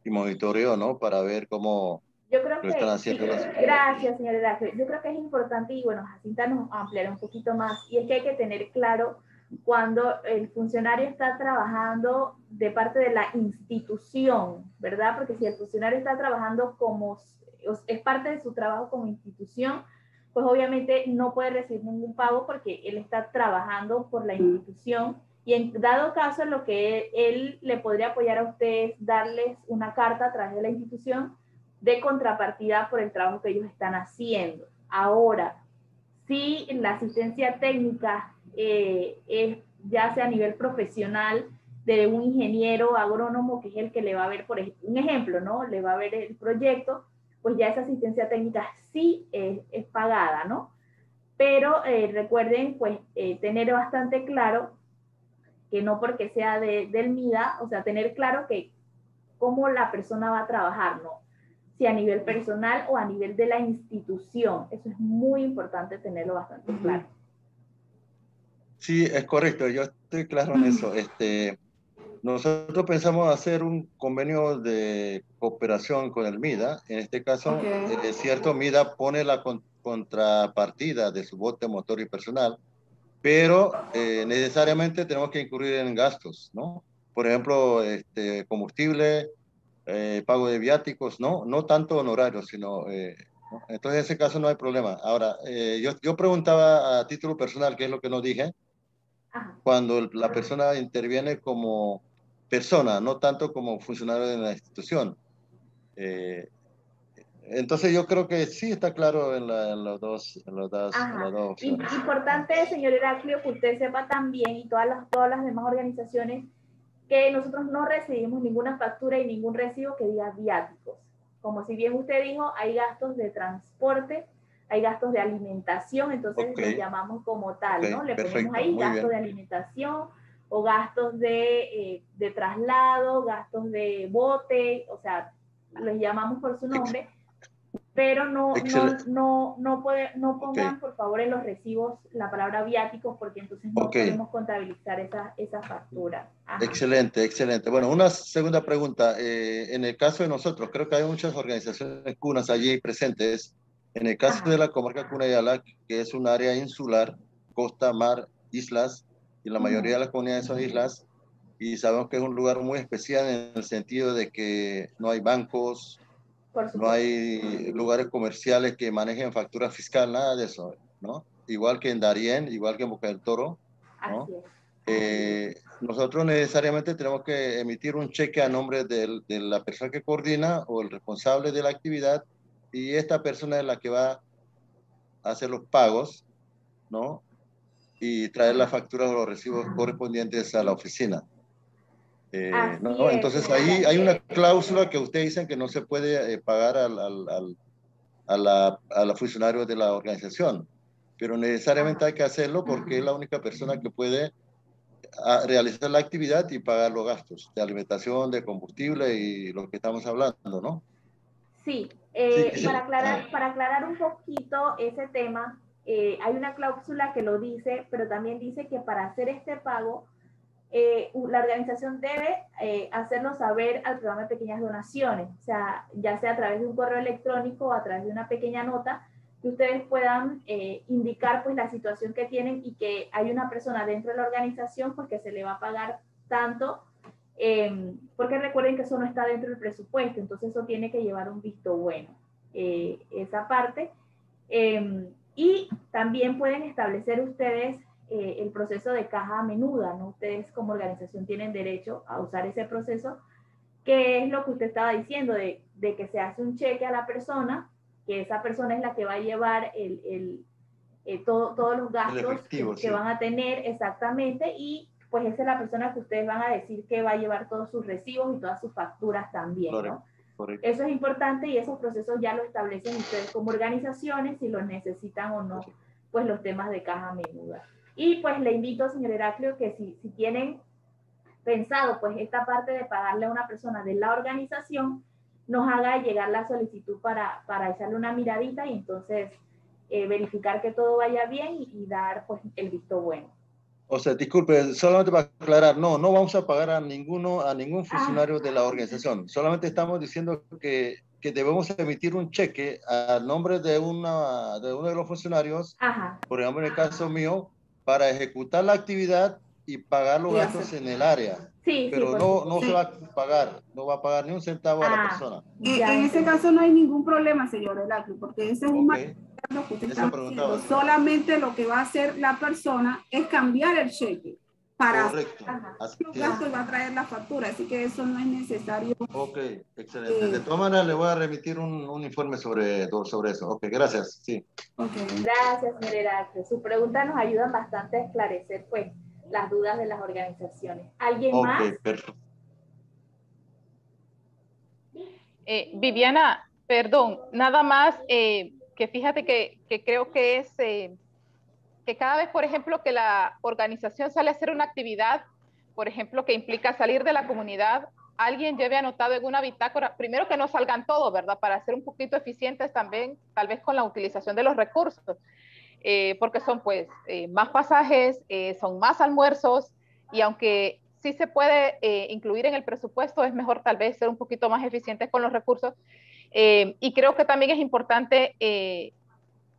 y monitoreo, ¿no? Para ver cómo yo creo lo están que haciendo. sí. Gracias, señor Heraclio. Yo creo que es importante, y bueno, Jacinta nos ampliará un poquito más, y es que hay que tener claro cuando el funcionario está trabajando de parte de la institución, ¿verdad? Porque si el funcionario está trabajando como, es parte de su trabajo como institución, pues obviamente no puede recibir ningún pago porque él está trabajando por la institución. Y en dado caso, lo que él le podría apoyar a ustedes, darles una carta a través de la institución de contrapartida por el trabajo que ellos están haciendo. Ahora, si la asistencia técnica es ya sea a nivel profesional de un ingeniero agrónomo, que es el que le va a ver, por ejemplo, un ejemplo, ¿no? Le va a ver el proyecto, pues ya esa asistencia técnica sí es pagada, ¿no? Pero recuerden, pues, tener bastante claro que no porque sea del MIDA, o sea, tener claro que cómo la persona va a trabajar, ¿no? Si a nivel personal o a nivel de la institución. Eso es muy importante tenerlo bastante claro. Sí, es correcto, yo estoy claro en eso. Nosotros pensamos hacer un convenio de cooperación con el MIDA. En este caso, es cierto, MIDA pone la contrapartida de su bote, motor y personal, pero necesariamente tenemos que incurrir en gastos, ¿no? Por ejemplo, combustible, pago de viáticos, no tanto honorarios, sino... ¿no? Entonces, en ese caso no hay problema. Ahora, yo preguntaba a título personal, que es lo que no dije, cuando la persona interviene como persona, no tanto como funcionario de la institución. Entonces yo creo que sí está claro en las dos opciones. Importante, señor Heraclio, que usted sepa también, y todas las demás organizaciones, que nosotros no recibimos ninguna factura y ningún recibo que diga viáticos. Como si bien usted dijo, hay gastos de transporte, hay gastos de alimentación, entonces los llamamos como tal, ¿no? Le ponemos ahí gastos de alimentación o gastos de traslado, gastos de bote, o sea, los llamamos por su nombre, pero no pongan, por favor, en los recibos la palabra viáticos, porque entonces no podemos contabilizar esa factura. Excelente. Bueno, una segunda pregunta. En el caso de nosotros, creo que hay muchas organizaciones cunas allí presentes. En el caso de la comarca Cunayala, que es un área insular, costa, mar, islas, y la mayoría de las comunidades son islas, y sabemos que es un lugar muy especial en el sentido de que no hay bancos, no hay lugares comerciales que manejen factura fiscal, nada de eso, ¿no? Igual que en Darién, igual que en Boca del Toro, ¿no? Nosotros necesariamente tenemos que emitir un cheque a nombre de la persona que coordina o el responsable de la actividad, y esta persona es la que va a hacer los pagos, ¿no? Y traer las facturas o los recibos correspondientes a la oficina. ¿no? Entonces ahí hay una cláusula que ustedes dicen que no se puede pagar a los funcionarios de la organización, pero necesariamente hay que hacerlo porque es la única persona que puede realizar la actividad y pagar los gastos de alimentación, de combustible y lo que estamos hablando, ¿no? Sí, Sí. para aclarar un poquito ese tema, hay una cláusula que lo dice, pero también dice que para hacer este pago, la organización debe hacernos saber al programa de pequeñas donaciones, o sea, ya sea a través de un correo electrónico o a través de una pequeña nota, que ustedes puedan indicar pues la situación que tienen y que hay una persona dentro de la organización pues que se le va a pagar tanto, porque recuerden que eso no está dentro del presupuesto, entonces eso tiene que llevar un visto bueno, esa parte. Y también pueden establecer ustedes el proceso de caja menuda, ¿no? Ustedes como organización tienen derecho a usar ese proceso, que es lo que usted estaba diciendo, de que se hace un cheque a la persona, que esa persona es la que va a llevar todos los gastos que van a tener exactamente, y pues esa es la persona que ustedes van a decir que va a llevar todos sus recibos y todas sus facturas también, ¿no? Correcto. Eso es importante y esos procesos ya lo establecen ustedes como organizaciones, si los necesitan o no, pues los temas de caja menuda. Y pues le invito, señor Heraclio, que si tienen pensado pues esta parte de pagarle a una persona de la organización, nos haga llegar la solicitud para echarle una miradita y entonces verificar que todo vaya bien y dar pues el visto bueno. O sea, disculpe, solamente para aclarar, no vamos a pagar a ningún funcionario de la organización. Solamente estamos diciendo que debemos emitir un cheque a nombre de uno de los funcionarios, por ejemplo, en el caso mío, para ejecutar la actividad y pagar los gastos en el área. Pero no se va a pagar, no va a pagar ni un centavo a la persona. En ese caso no hay ningún problema, señor Heraclio, porque ese es un lo que usted está diciendo. Solamente lo que va a hacer la persona es cambiar el cheque para los gastos y va a traer la factura, así que eso no es necesario. Ok, excelente. De todas maneras le voy a remitir un informe sobre eso. Ok, gracias. Sí. Gracias, señor Heraclio. Sus preguntas nos ayudan bastante a esclarecer pues las dudas de las organizaciones. ¿Alguien más? Perfecto. Viviana, perdón, nada más que fíjate que creo que es que cada vez, por ejemplo, que la organización sale a hacer una actividad, por ejemplo, que implica salir de la comunidad, alguien lleve anotado en una bitácora, primero que no salgan todos, ¿verdad? Para ser un poquito eficientes también, tal vez con la utilización de los recursos, porque son pues más pasajes, son más almuerzos, y aunque sí se puede incluir en el presupuesto, es mejor tal vez ser un poquito más eficientes con los recursos. Y creo que también es importante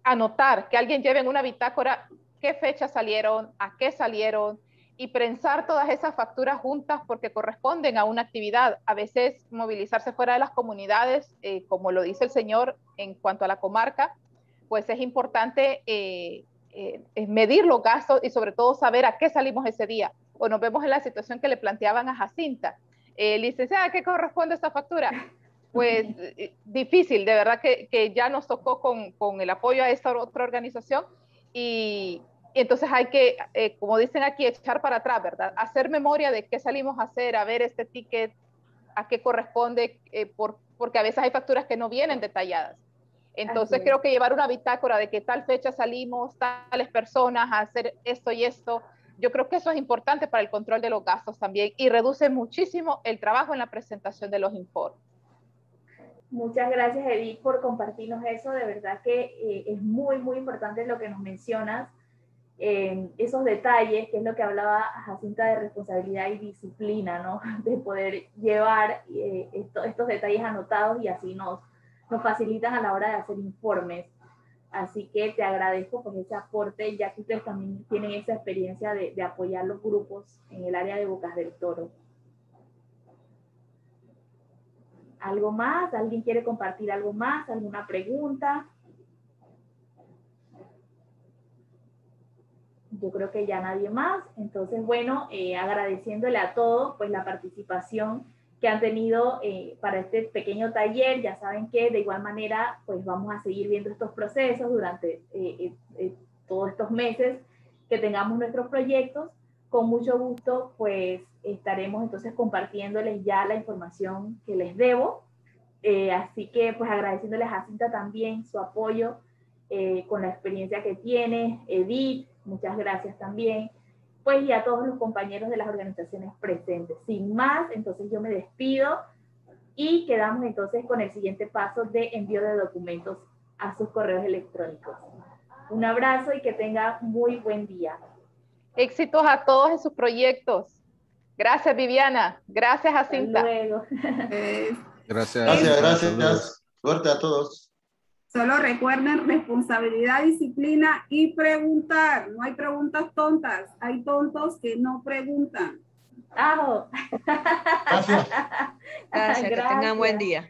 anotar, que alguien lleve en una bitácora qué fechas salieron, a qué salieron, y prensar todas esas facturas juntas porque corresponden a una actividad. A veces movilizarse fuera de las comunidades, como lo dice el señor en cuanto a la comarca, pues es importante medir los gastos y sobre todo saber a qué salimos ese día. O nos vemos en la situación que le planteaban a Jacinta. Licenciada, ¿a qué corresponde esta factura? Pues difícil, de verdad que ya nos tocó con el apoyo a esta otra organización y entonces hay que, como dicen aquí, echar para atrás, ¿verdad? Hacer memoria de qué salimos a hacer, a ver este ticket, a qué corresponde, porque a veces hay facturas que no vienen detalladas. Entonces creo que llevar una bitácora de que tal fecha salimos, tales personas a hacer esto y esto, yo creo que eso es importante para el control de los gastos también y reduce muchísimo el trabajo en la presentación de los informes. Muchas gracias, Edith, por compartirnos eso. De verdad que es muy, muy importante lo que nos mencionas, esos detalles, que es lo que hablaba Jacinta de responsabilidad y disciplina, ¿no? De poder llevar estos detalles anotados y así nos facilitan a la hora de hacer informes. Así que te agradezco por ese aporte, ya que ustedes también tienen esa experiencia de apoyar los grupos en el área de Bocas del Toro. ¿Algo más? ¿Alguien quiere compartir algo más? ¿Alguna pregunta? Yo creo que ya nadie más. Entonces, bueno, agradeciéndole a todos pues la participación que han tenido para este pequeño taller. Ya saben que de igual manera pues vamos a seguir viendo estos procesos durante todos estos meses que tengamos nuestros proyectos. Con mucho gusto pues estaremos entonces compartiéndoles ya la información que les debo. Así que pues agradeciéndoles a Cinta también su apoyo con la experiencia que tiene, Edith, muchas gracias también, pues y a todos los compañeros de las organizaciones presentes. Sin más, entonces yo me despido y quedamos entonces con el siguiente paso de envío de documentos a sus correos electrónicos. Un abrazo y que tengan muy buen día. Éxitos a todos en sus proyectos. Gracias, Viviana. Gracias, Jacinta. Hasta luego. Gracias. Gracias. Suerte a todos. Solo recuerden responsabilidad, disciplina y preguntar. No hay preguntas tontas. Hay tontos que no preguntan. ¡Ajo! Gracias. Gracias, que tengan buen día.